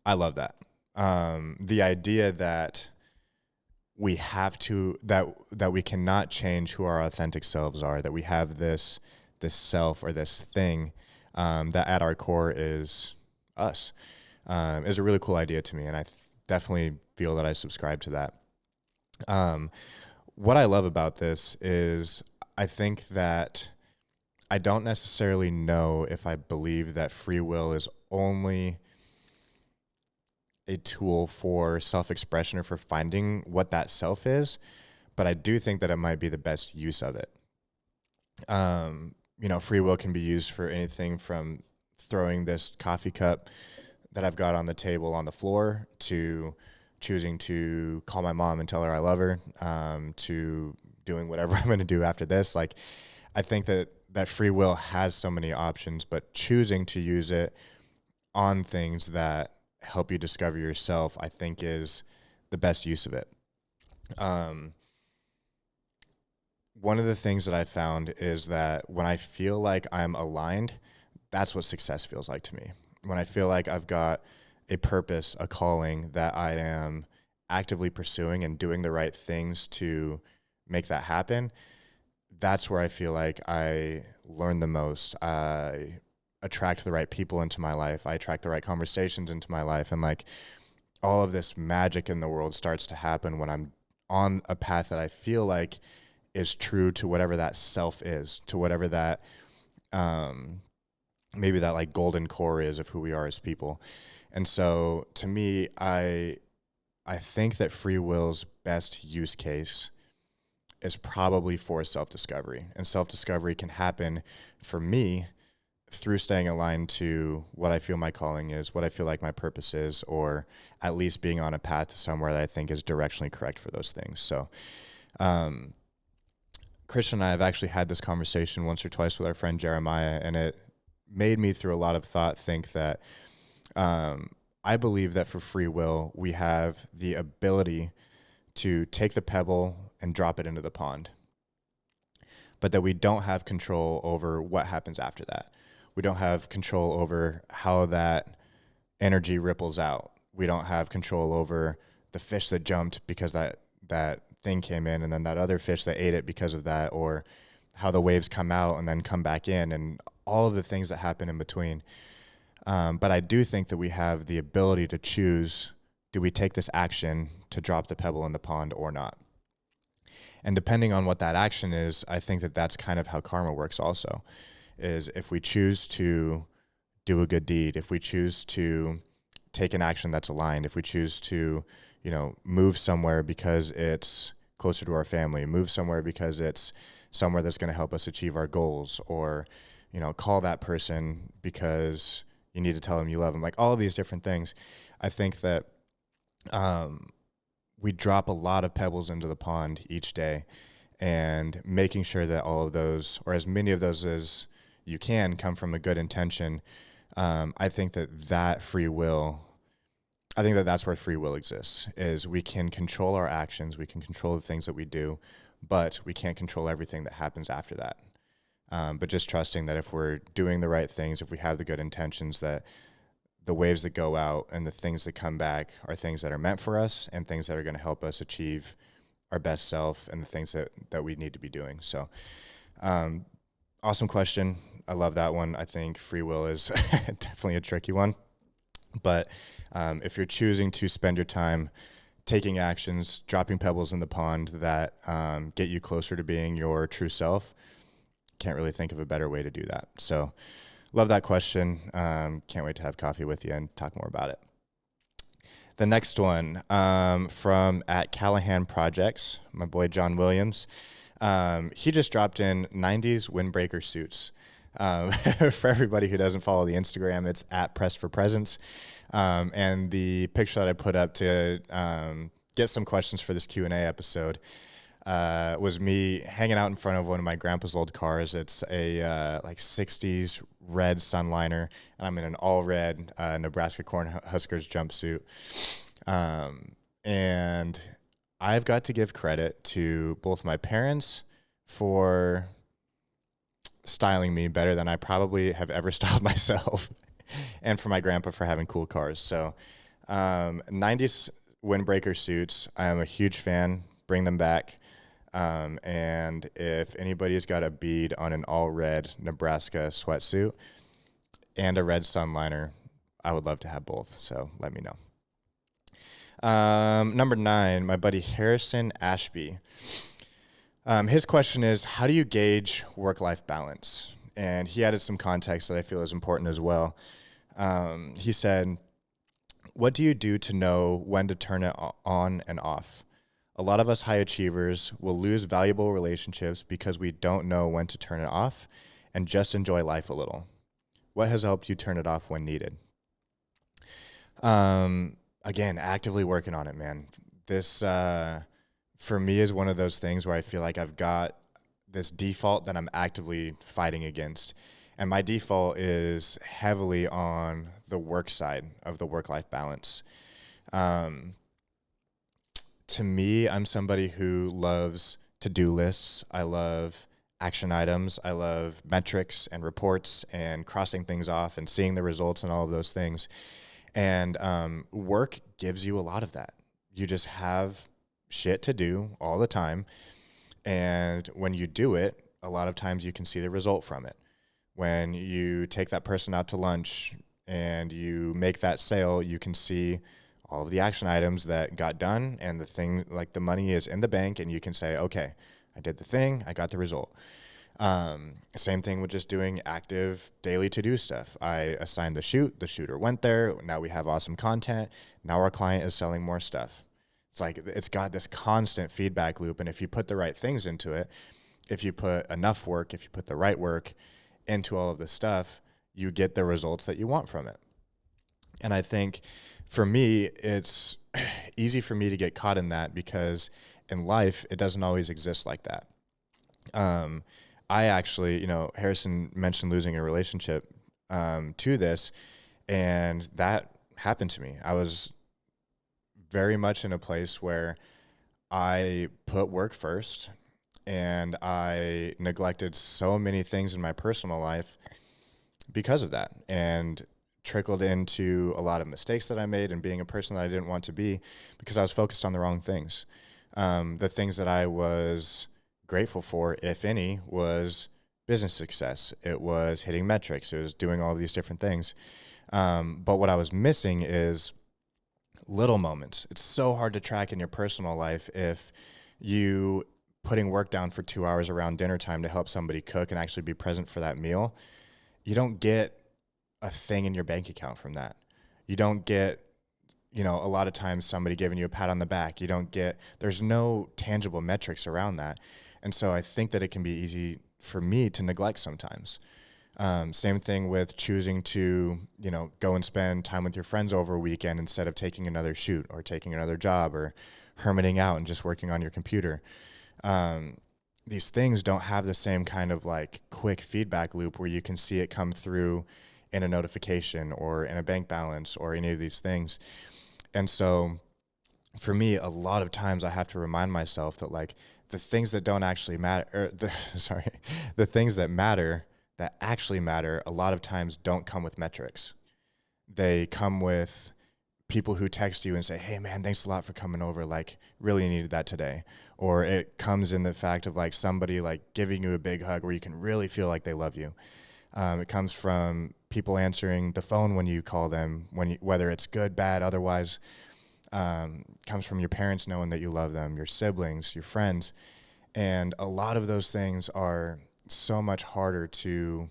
I love that. The idea that we have to, that we cannot change who our authentic selves are, that we have this self or this thing that at our core is us, is a really cool idea to me, and I definitely feel that I subscribe to that. What I love about this is I think that I don't necessarily know if I believe that free will is only a tool for self-expression or for finding what that self is, but I do think that it might be the best use of it. Free will can be used for anything from throwing this coffee cup that I've got on the table on the floor to choosing to call my mom and tell her I love her, to doing whatever I'm going to do after this. Like, I think that free will has so many options, but choosing to use it on things that help you discover yourself, I think, is the best use of it. One of the things that I found is that when I feel like I'm aligned, that's what success feels like to me. When I feel like I've got a purpose, a calling that I am actively pursuing and doing the right things to make that happen, that's where I feel like I learn the most. I attract the right people into my life. I attract the right conversations into my life. And like all of this magic in the world starts to happen when I'm on a path that I feel like is true to whatever that self is, to whatever that, maybe that like golden core is of who we are as people. And so to me, I think that free will's best use case is probably for self-discovery. And self-discovery can happen for me through staying aligned to what I feel my calling is, what I feel like my purpose is, or at least being on a path to somewhere that I think is directionally correct for those things. So Christian and I have actually had this conversation once or twice with our friend Jeremiah, and it made me, through a lot of thought, think that I believe that for free will, we have the ability to take the pebble and drop it into the pond, but that we don't have control over what happens after that. We don't have control over how that energy ripples out. We don't have control over the fish that jumped because that thing came in, and then that other fish that ate it because of that, or how the waves come out and then come back in, and all of the things that happen in between. But I do think that we have the ability to choose, do we take this action to drop the pebble in the pond or not? And depending on what that action is, I think that that's kind of how karma works also, is if we choose to do a good deed, if we choose to take an action that's aligned, if we choose to, move somewhere because it's closer to our family, move somewhere because it's somewhere that's going to help us achieve our goals, or, call that person because you need to tell them you love them, like all of these different things. I think that we drop a lot of pebbles into the pond each day, and making sure that all of those, or as many of those as you can, come from a good intention. I think that free will, I think that that's where free will exists, is we can control our actions, we can control the things that we do, but we can't control everything that happens after that. But just trusting that if we're doing the right things, if we have the good intentions, that the waves that go out and the things that come back are things that are meant for us and things that are going to help us achieve our best self and the things that we need to be doing. So, awesome question. I love that one. I think free will is definitely a tricky one. But if you're choosing to spend your time taking actions, dropping pebbles in the pond that get you closer to being your true self, can't really think of a better way to do that. So love that question. Can't wait to have coffee with you and talk more about it. The next one from at Callahan Projects, my boy John Williams. He just dropped in 90s Windbreaker Suits. For everybody who doesn't follow the Instagram, it's at Press for Presence. And the picture that I put up to get some questions for this Q&A episode was me hanging out in front of one of my grandpa's old cars. It's a 60s red Sunliner, and I'm in an all red Nebraska Cornhuskers jumpsuit. And I've got to give credit to both my parents for styling me better than I probably have ever styled myself, and for my grandpa for having cool cars. So 90s Windbreaker Suits, I am a huge fan. Bring them back. And if anybody's got a bead on an all red Nebraska sweatsuit and a red Sunliner, I would love to have both. So let me know. Number 9, my buddy Harrison Ashby. His question is, how do you gauge work-life balance? And he added some context that I feel is important as well. He said, what do you do to know when to turn it on and off? A lot of us high achievers will lose valuable relationships because we don't know when to turn it off and just enjoy life a little. What has helped you turn it off when needed? Again, actively working on it, man. This, for me, is one of those things where I feel like I've got this default that I'm actively fighting against. And my default is heavily on the work side of the work-life balance. To me, I'm somebody who loves to-do lists. I love action items. I love metrics and reports and crossing things off and seeing the results and all of those things. And work gives you a lot of that. You just have shit to do all the time. And when you do it, a lot of times you can see the result from it. When you take that person out to lunch and you make that sale, you can see all of the action items that got done, and the thing, like the money is in the bank, and you can say, okay, I did the thing, I got the result. Same thing with just doing active daily to-do stuff. I assigned the shooter went there, now we have awesome content, now our client is selling more stuff. It's like, it's got this constant feedback loop, and if you put the right things into it, if you put enough work, if you put the right work into all of this stuff, you get the results that you want from it. And I think for me, it's easy for me to get caught in that because in life, it doesn't always exist like that. I actually, Harrison mentioned losing a relationship to this, and that happened to me. I was very much in a place where I put work first, and I neglected so many things in my personal life because of that, and trickled into a lot of mistakes that I made and being a person that I didn't want to be because I was focused on the wrong things. The things that I was grateful for, if any, was business success. It was hitting metrics. It was doing all these different things. But what I was missing is little moments. It's so hard to track in your personal life if you putting work down for 2 hours around dinner time to help somebody cook and actually be present for that meal, you don't get a thing in your bank account from that. You don't get, a lot of times somebody giving you a pat on the back. There's no tangible metrics around that. And so I think that it can be easy for me to neglect sometimes. Same thing with choosing to, go and spend time with your friends over a weekend instead of taking another shoot or taking another job or hermiting out and just working on your computer. These things don't have the same kind of like quick feedback loop where you can see it come through in a notification or in a bank balance or any of these things. And so for me, a lot of times I have to remind myself that like the things that don't actually matter, the things that matter, that actually matter, a lot of times don't come with metrics. They come with people who text you and say, hey man, thanks a lot for coming over. Like really needed that today. Or it comes in the fact of like somebody like giving you a big hug where you can really feel like they love you. It comes from people answering the phone when you call them, whether it's good, bad, otherwise. Comes from your parents knowing that you love them, your siblings, your friends. And a lot of those things are so much harder to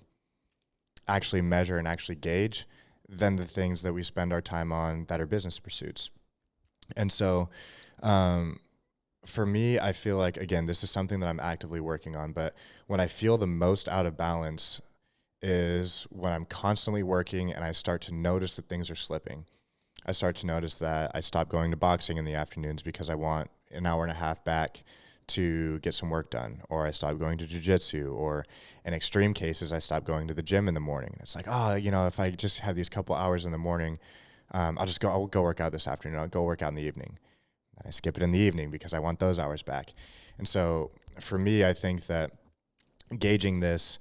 actually measure and actually gauge than the things that we spend our time on that are business pursuits. And so for me, I feel like, again, this is something that I'm actively working on, but when I feel the most out of balance is when I'm constantly working and I start to notice that things are slipping. I start to notice that I stop going to boxing in the afternoons because I want an hour and a half back to get some work done, or I stop going to jiu-jitsu, or in extreme cases, I stop going to the gym in the morning. It's like, if I just have these couple hours in the morning, I'll go work out this afternoon. I'll go work out in the evening. And I skip it in the evening because I want those hours back. And so for me, I think that gauging this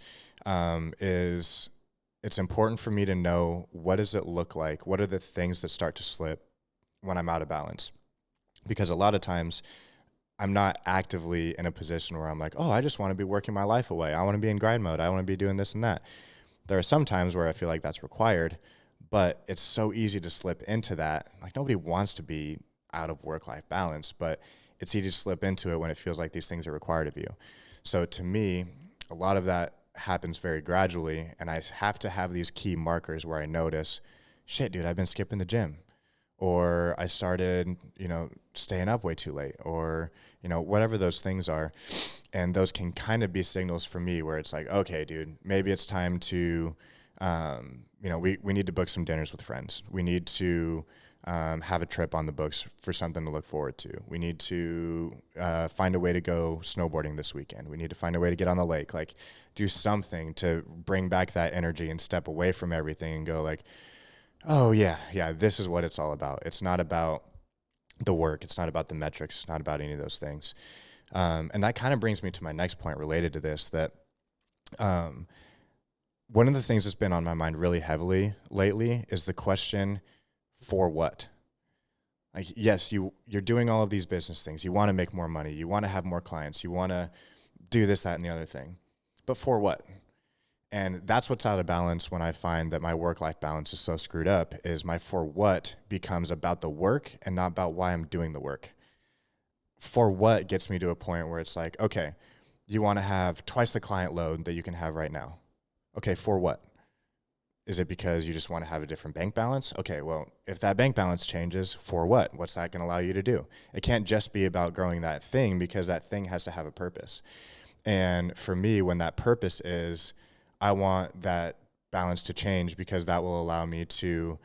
it's important for me to know, what does it look like? What are the things that start to slip when I'm out of balance? Because a lot of times I'm not actively in a position where I'm like, oh, I just want to be working my life away. I want to be in grind mode. I want to be doing this and that. There are some times where I feel like that's required, but it's so easy to slip into that. Like nobody wants to be out of work-life balance, but it's easy to slip into it when it feels like these things are required of you. So to me, a lot of that happens very gradually, and I have to have these key markers where I notice, shit, dude, I've been skipping the gym, or I started, staying up way too late, or, whatever those things are. And those can kind of be signals for me where it's like, okay, dude, maybe it's time to, we need to book some dinners with friends. We need to have a trip on the books for something to look forward to. We need to find a way to go snowboarding this weekend. We need to find a way to get on the lake, like do something to bring back that energy and step away from everything and go like, oh yeah, this is what it's all about. It's not about the work. It's not about the metrics. It's not about any of those things. And that kind of brings me to my next point related to this, that one of the things that's been on my mind really heavily lately is the question, for what? Like, yes, you're doing all of these business things. You want to make more money. You want to have more clients. You want to do this, that, and the other thing. But for what? And that's what's out of balance when I find that my work-life balance is so screwed up, is my for what becomes about the work and not about why I'm doing the work. For what gets me to a point where it's like, okay, you want to have twice the client load that you can have right now. Okay, for what? Is it because you just want to have a different bank balance? Okay, well, if that bank balance changes, for what? What's that going to allow you to do? It can't just be about growing that thing, because that thing has to have a purpose. And for me, when that purpose is, I want that balance to change because that will allow me to,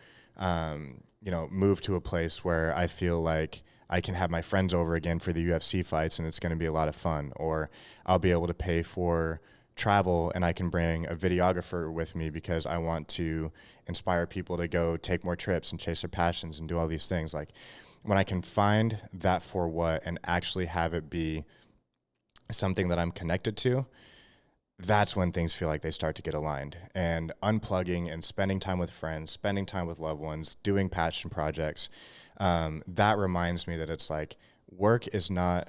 move to a place where I feel like I can have my friends over again for the UFC fights and it's going to be a lot of fun, or I'll be able to pay for travel and I can bring a videographer with me because I want to inspire people to go take more trips and chase their passions and do all these things. Like when I can find that for what and actually have it be something that I'm connected to, that's when things feel like they start to get aligned. And unplugging and spending time with friends, spending time with loved ones, doing passion projects, that reminds me that it's like work is not,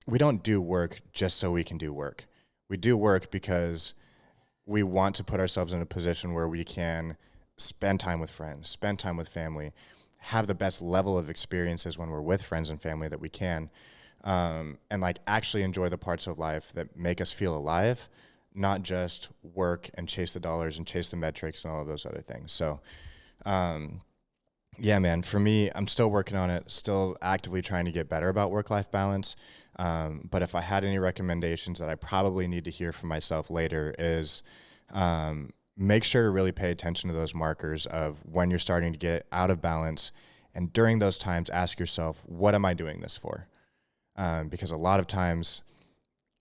we don't do work just so we can do work. We do work because we want to put ourselves in a position where we can spend time with friends, spend time with family, have the best level of experiences when we're with friends and family that we can. and like actually enjoy the parts of life that make us feel alive, not just work and chase the dollars and chase the metrics and all of those other things. So, yeah, man, for me, I'm still working on it, still actively trying to get better about work-life balance. But if I had any recommendations that I probably need to hear from myself later is, make sure to really pay attention to those markers of when you're starting to get out of balance. And during those times, ask yourself, what am I doing this for? Because a lot of times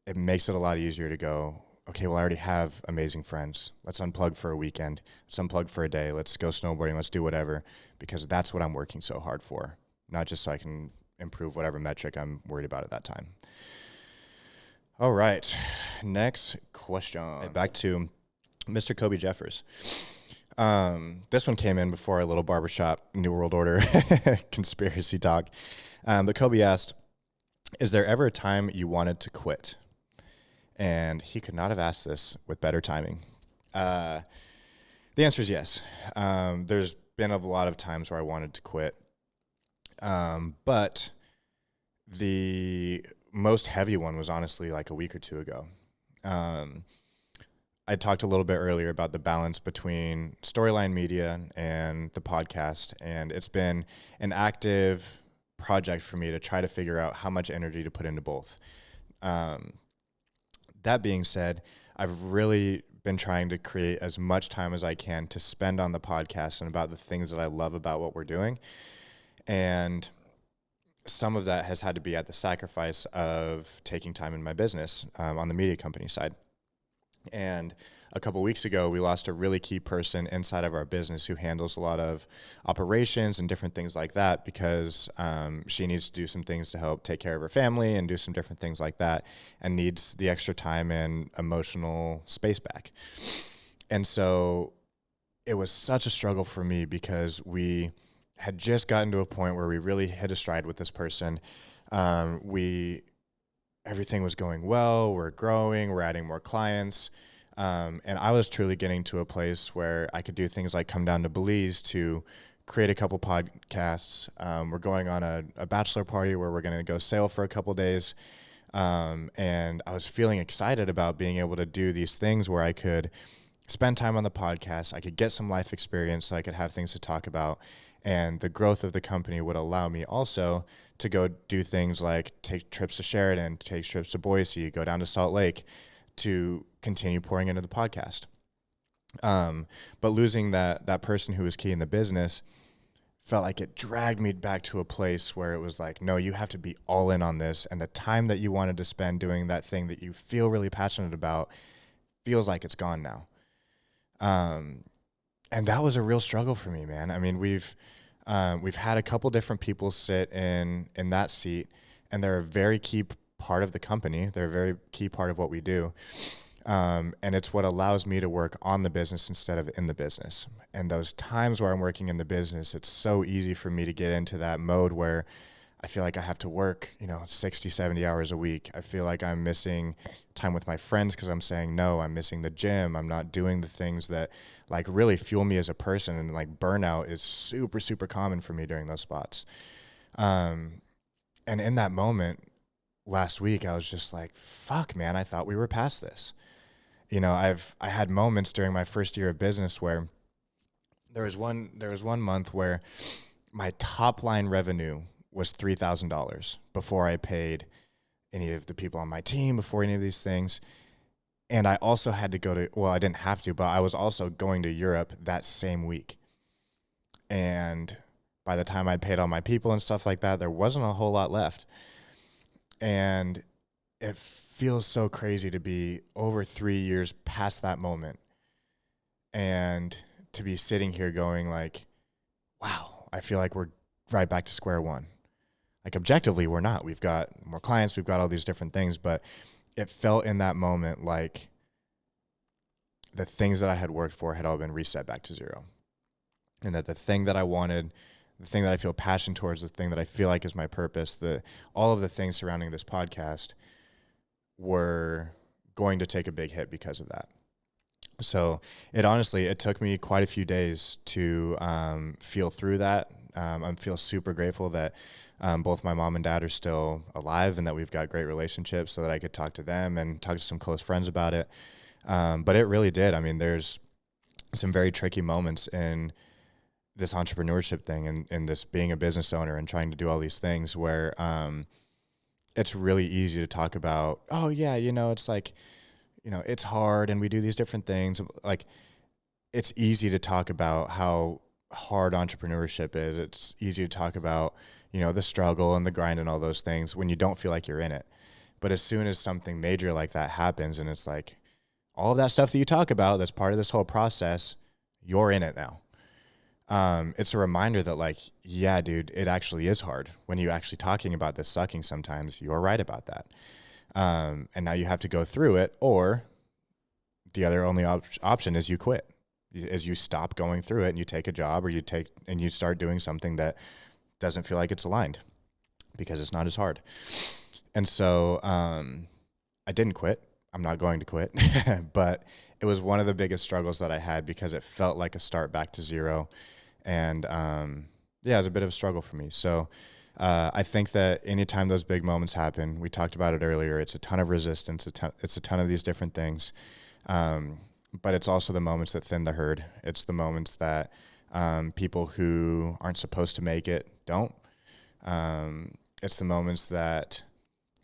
it makes it a lot easier to go, okay, well, I already have amazing friends. Let's unplug for a weekend. Let's unplug for a day. Let's go snowboarding. Let's do whatever, because that's what I'm working so hard for, not just so I can improve whatever metric I'm worried about at that time. All right, next question. Back to Mr. Kobe Jeffers. This one came in before our little barbershop New World Order conspiracy talk. But Kobe asked, is there ever a time you wanted to quit? And he could not have asked this with better timing. The answer is yes. There's been a lot of times where I wanted to quit. But the most heavy one was honestly like a week or two ago. I talked a little bit earlier about the balance between Storyline Media and the podcast, and it's been an active project for me to try to figure out how much energy to put into both. That being said, I've really been trying to create as much time as I can to spend on the podcast and about the things that I love about what we're doing. And some of that has had to be at the sacrifice of taking time in my business on the media company side. And a couple weeks ago, we lost a really key person inside of our business who handles a lot of operations and different things like that, because she needs to do some things to help take care of her family and do some different things like that, and needs the extra time and emotional space back. And so it was such a struggle for me, because we had just gotten to a point where we really hit a stride with this person. Everything was going well. We're growing. We're adding more clients. And I was truly getting to a place where I could do things like come down to Belize to create a couple podcasts. We're going on a bachelor party where we're going to go sail for a couple days. And I was feeling excited about being able to do these things where I could spend time on the podcast. I could get some life experience so I could have things to talk about. And the growth of the company would allow me also to go do things like take trips to Sheridan, take trips to Boise, go down to Salt Lake to continue pouring into the podcast. But losing that person who was key in the business felt like it dragged me back to a place where it was like, no, you have to be all in on this. And the time that you wanted to spend doing that thing that you feel really passionate about feels like it's gone now. And that was a real struggle for me, man. I mean, we've had a couple different people sit in that seat, and they're a very key part of the company. They're a very key part of what we do. And it's what allows me to work on the business instead of in the business. And those times where I'm working in the business, it's so easy for me to get into that mode where I feel like I have to work, 60, 70 hours a week. I feel like I'm missing time with my friends because I'm saying no. I'm missing the gym. I'm not doing the things that like really fuel me as a person. And like burnout is super, super common for me during those spots. And in that moment last week, I was just like, fuck, man, I thought we were past this. I had moments during my first year of business where there was one month where my top line revenue was $3,000 before I paid any of the people on my team, before any of these things. And I also had to I didn't have to, but I was also going to Europe that same week. And by the time I'd paid all my people and stuff like that, there wasn't a whole lot left. And it feels so crazy to be over 3 years past that moment and to be sitting here going like, wow, I feel like we're right back to square one. Like objectively, we're not. We've got more clients. We've got all these different things, but it felt in that moment like the things that I had worked for had all been reset back to zero. And that the thing that I wanted, the thing that I feel passion towards, the thing that I feel like is my purpose, all of the things surrounding this podcast were going to take a big hit because of that. So it took me quite a few days to feel through that, I feel super grateful that both my mom and dad are still alive and that we've got great relationships so that I could talk to them and talk to some close friends about it. But it really did. I mean, there's some very tricky moments in this entrepreneurship thing and this being a business owner and trying to do all these things where it's really easy to talk about, oh, yeah, it's like, it's hard and we do these different things. Like, it's easy to talk about how hard entrepreneurship is. It's easy to talk about, the struggle and the grind and all those things when you don't feel like you're in it. But as soon as something major like that happens and it's like all of that stuff that you talk about, that's part of this whole process, you're in it now. It's a reminder that like, yeah, dude, it actually is hard when you're actually talking about this sucking sometimes. You're right about that. And now you have to go through it, or the other only option is you quit. As you stop going through it and you take a job, or you start doing something that doesn't feel like it's aligned because it's not as hard. And so I didn't quit. I'm not going to quit, but it was one of the biggest struggles that I had because it felt like a start back to zero. And it was a bit of a struggle for me. So I think that anytime those big moments happen, we talked about it earlier, it's a ton of resistance, it's a ton of these different things. But it's also the moments that thin the herd. It's the moments that people who aren't supposed to make it don't. It's the moments that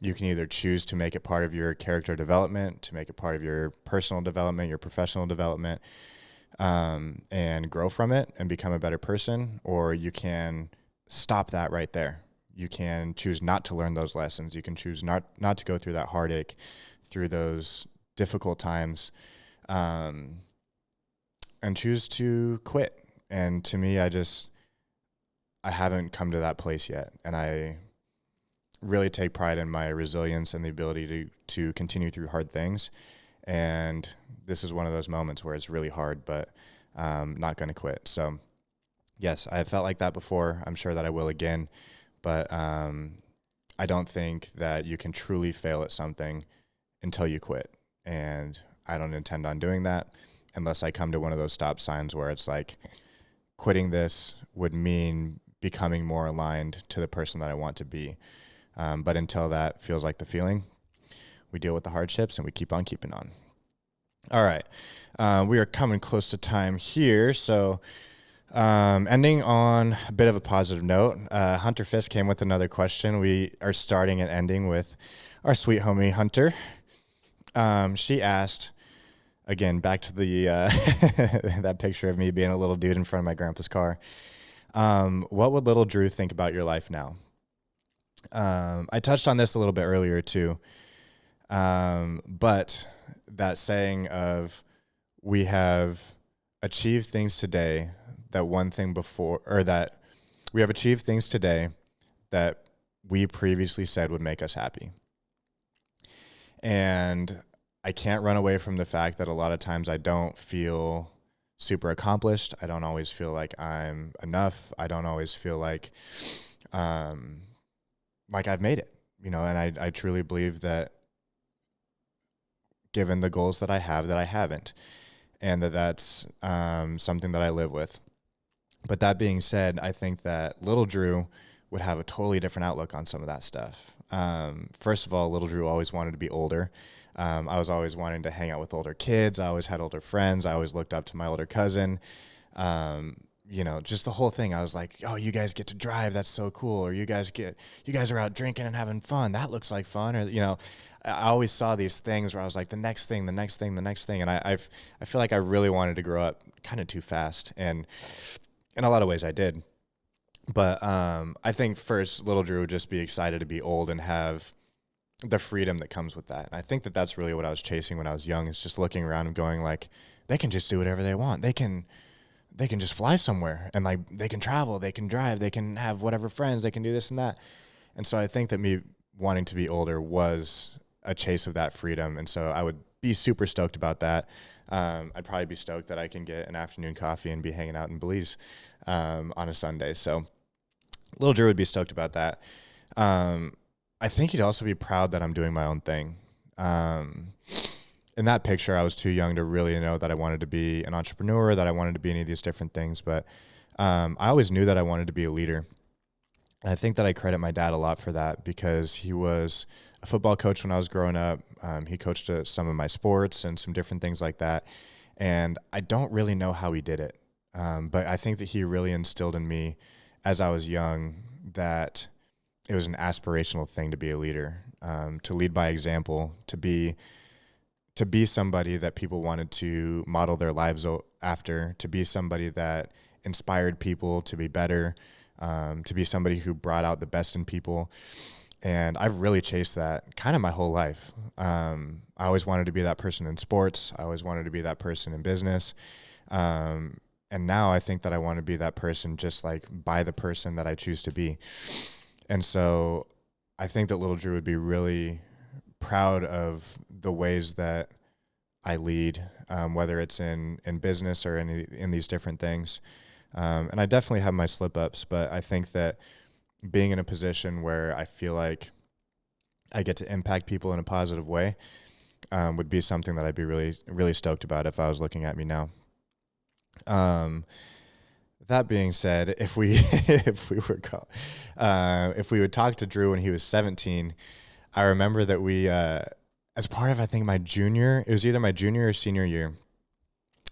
you can either choose to make it part of your character development, to make it part of your personal development, your professional development, and grow from it and become a better person, or you can stop that right there. You can choose not to learn those lessons. You can choose not to go through that heartache, through those difficult times, and choose to quit. And to me, I haven't come to that place yet. And I really take pride in my resilience and the ability to continue through hard things. And this is one of those moments where it's really hard, but not going to quit. So yes, I have felt like that before. I'm sure that I will again, but I don't think that you can truly fail at something until you quit. And I don't intend on doing that unless I come to one of those stop signs where it's like quitting this would mean becoming more aligned to the person that I want to be. But until that feels like the feeling, we deal with the hardships and we keep on keeping on. All right. We are coming close to time here. So ending on a bit of a positive note, Hunter Fisk came with another question. We are starting and ending with our sweet homie Hunter. She asked, again, back to the that picture of me being a little dude in front of my grandpa's car. What would little Drew think about your life now? I touched on this a little bit earlier too. But that saying of we have achieved things today that we have achieved things today that we previously said would make us happy. And I can't run away from the fact that a lot of times I don't feel super accomplished. I don't always feel like I'm enough. I don't always feel like I've made it, and I truly believe that given the goals that I have, that I haven't, and that's something that I live with. But that being said, I think that little Drew would have a totally different outlook on some of that stuff. First of all, little Drew always wanted to be older. I was always wanting to hang out with older kids. I always had older friends. I always looked up to my older cousin. Just the whole thing. I was like, oh, you guys get to drive. That's so cool. Or you guys are out drinking and having fun. That looks like fun. Or, I always saw these things where I was like, the next thing. And I feel like I really wanted to grow up kind of too fast. And in a lot of ways I did. But I think first little Drew would just be excited to be old and have the freedom that comes with that. And I think that that's really what I was chasing when I was young, is just looking around and going like, they can just do whatever they want. They can just fly somewhere and like they can travel, they can drive, they can have whatever friends, they can do this and that. And so I think that me wanting to be older was a chase of that freedom. And so I would be super stoked about that. I'd probably be stoked that I can get an afternoon coffee and be hanging out in Belize on a Sunday. So little Drew would be stoked about that. I think he'd also be proud that I'm doing my own thing. In that picture, I was too young to really know that I wanted to be an entrepreneur, that I wanted to be any of these different things. But I always knew that I wanted to be a leader. And I think that I credit my dad a lot for that because he was a football coach when I was growing up. He coached some of my sports and some different things like that. And I don't really know how he did it. But I think that he really instilled in me as I was young that it was an aspirational thing to be a leader, to lead by example, to be somebody that people wanted to model their lives after, to be somebody that inspired people to be better, to be somebody who brought out the best in people. And I've really chased that kind of my whole life. I always wanted to be that person in sports. I always wanted to be that person in business. And now I think that I want to be that person just like by the person that I choose to be. And so I think that little Drew would be really proud of the ways that I lead, whether it's in business or in these different things. And I definitely have my slip ups, but I think that being in a position where I feel like I get to impact people in a positive way would be something that I'd be really, really stoked about if I was looking at me now. That being said, if we would talk to Drew when he was 17, I remember that we, as part of, I think it was either my junior or senior year,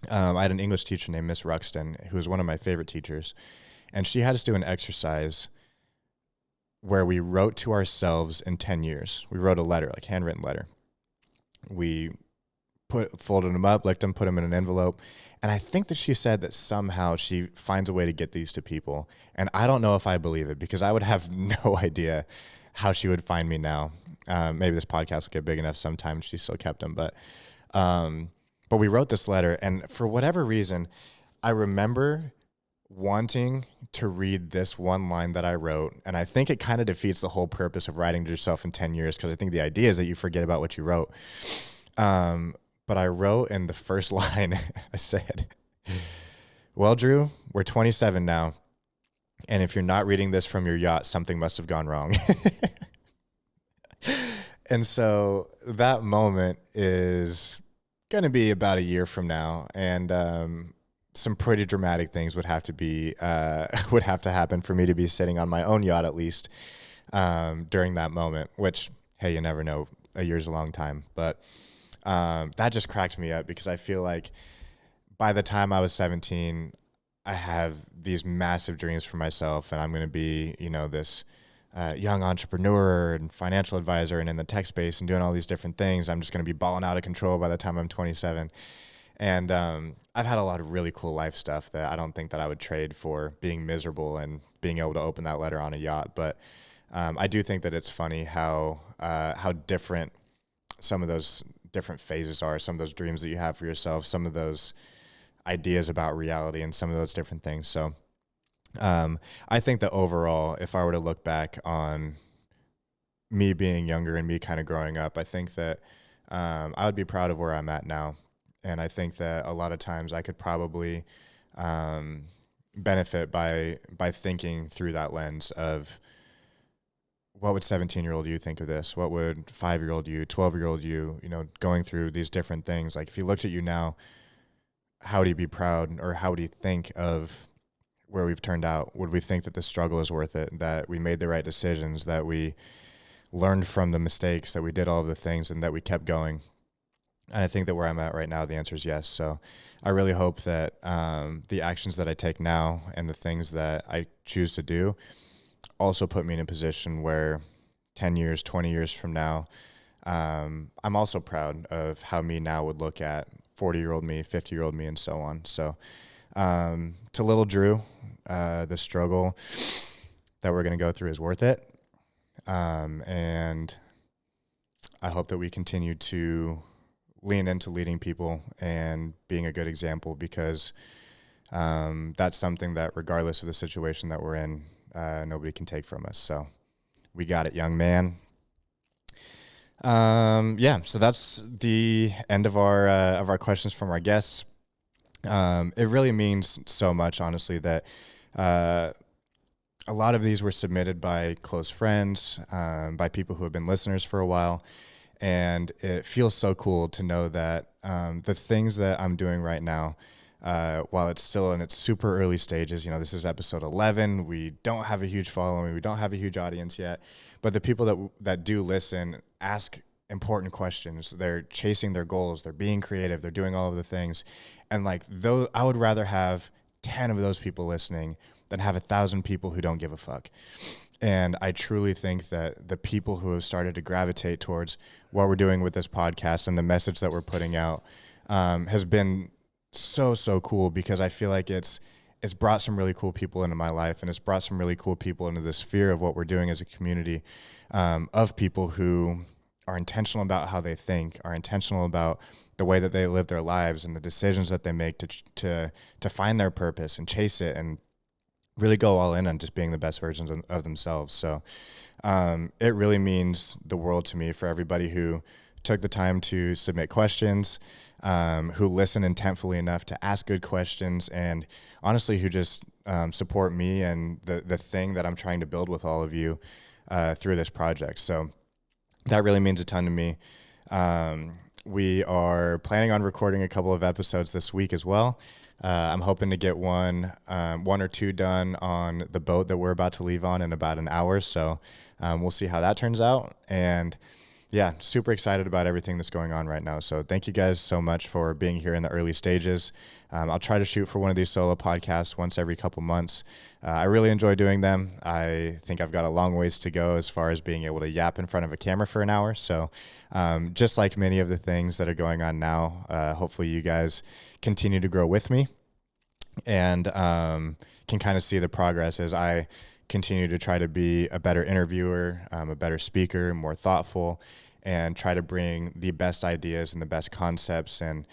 I had an English teacher named Miss Ruxton, who was one of my favorite teachers. And she had us do an exercise where we wrote to ourselves in 10 years. We wrote a letter, like handwritten letter. We folded them up, licked them, put them in an envelope. And I think that she said that somehow she finds a way to get these to people. And I don't know if I believe it because I would have no idea how she would find me now. Maybe this podcast will get big enough sometime. She still kept them. But we wrote this letter. And for whatever reason, I remember wanting to read this one line that I wrote. And I think it kind of defeats the whole purpose of writing to yourself in 10 years because I think the idea is that you forget about what you wrote. But I wrote in the first line, I said, "Well, Drew, we're 27 now. And if you're not reading this from your yacht, something must have gone wrong." And so that moment is going to be about a year from now. And some pretty dramatic things would have to happen for me to be sitting on my own yacht, at least during that moment, which, hey, you never know. A year's a long time. But that just cracked me up because I feel like by the time I was 17, I have these massive dreams for myself, and I'm going to be, this young entrepreneur and financial advisor and in the tech space and doing all these different things. I'm just going to be balling out of control by the time I'm 27. And I've had a lot of really cool life stuff that I don't think that I would trade for being miserable and being able to open that letter on a yacht. But I do think that it's funny how different some of those different phases are, some of those dreams that you have for yourself, some of those ideas about reality and some of those different things. So I think that overall, if I were to look back on me being younger and me kind of growing up, I think that I would be proud of where I'm at now. And I think that a lot of times I could probably benefit by thinking through that lens of, what would 17-year-old you think of this? What would 5-year-old you, 12-year-old you, going through these different things? Like if you looked at you now, how would you be proud, or how would you think of where we've turned out? Would we think that the struggle is worth it, that we made the right decisions, that we learned from the mistakes, that we did all of the things, and that we kept going? And I think that where I'm at right now, the answer is yes. So I really hope that the actions that I take now and the things that I choose to do also put me in a position where 10 years, 20 years from now, I'm also proud of how me now would look at 40-year-old me, 50-year-old me, and so on. So to little Drew, the struggle that we're going to go through is worth it. And I hope that we continue to lean into leading people and being a good example, because that's something that regardless of the situation that we're in, nobody can take from us. So we got it, young man. So that's the end of our questions from our guests. It really means so much, honestly, that a lot of these were submitted by close friends, by people who have been listeners for a while. And it feels so cool to know that the things that I'm doing right now while it's still in its super early stages. This is episode 11. We don't have a huge following. We don't have a huge audience yet. But the people that do listen ask important questions. They're chasing their goals. They're being creative. They're doing all of the things. And though I would rather have 10 of those people listening than have 1,000 people who don't give a fuck. And I truly think that the people who have started to gravitate towards what we're doing with this podcast and the message that we're putting out has been so cool, because I feel like it's brought some really cool people into my life, and it's brought some really cool people into the sphere of what we're doing as a community, of people who are intentional about how they think, are intentional about the way that they live their lives and the decisions that they make to find their purpose and chase it and really go all in on just being the best versions of themselves. So it really means the world to me for everybody who took the time to submit questions, who listen intentfully enough to ask good questions, and honestly, who just support me and the thing that I'm trying to build with all of you through this project. So that really means a ton to me. We are planning on recording a couple of episodes this week as well. I'm hoping to get one or two done on the boat that we're about to leave on in about an hour. So we'll see how that turns out. And yeah, super excited about everything that's going on right now. So thank you guys so much for being here in the early stages. I'll try to shoot for one of these solo podcasts once every couple months. I really enjoy doing them. I think I've got a long ways to go as far as being able to yap in front of a camera for an hour. So just like many of the things that are going on now, hopefully you guys continue to grow with me and can kind of see the progress as I continue to try to be a better interviewer, a better speaker, more thoughtful, and try to bring the best ideas and the best concepts and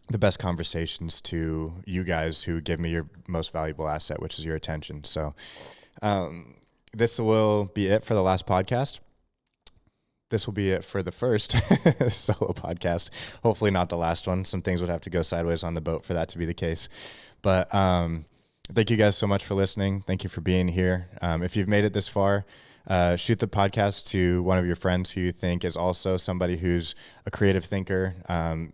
the best conversations to you guys who give me your most valuable asset, which is your attention. So this will be it for the last podcast. This will be it for the first solo podcast. Hopefully not the last one. Some things would have to go sideways on the boat for that to be the case. But thank you guys so much for listening. Thank you for being here. If you've made it this far, shoot the podcast to one of your friends who you think is also somebody who's a creative thinker,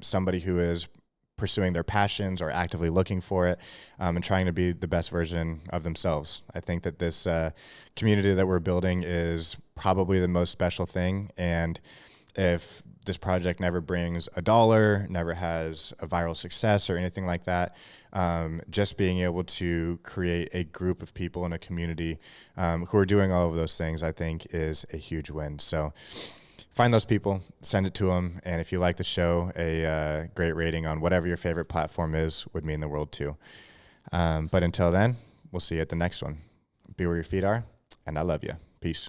somebody who is pursuing their passions or actively looking for it, and trying to be the best version of themselves. I think that this community that we're building is probably the most special thing. And if this project never brings a dollar, never has a viral success or anything like that, just being able to create a group of people in a community who are doing all of those things, I think is a huge win. So find those people, send it to them, and if you like the show, a great rating on whatever your favorite platform is would mean the world too. But until then, we'll see you at the next one. Be where your feet are, and I love you. Peace.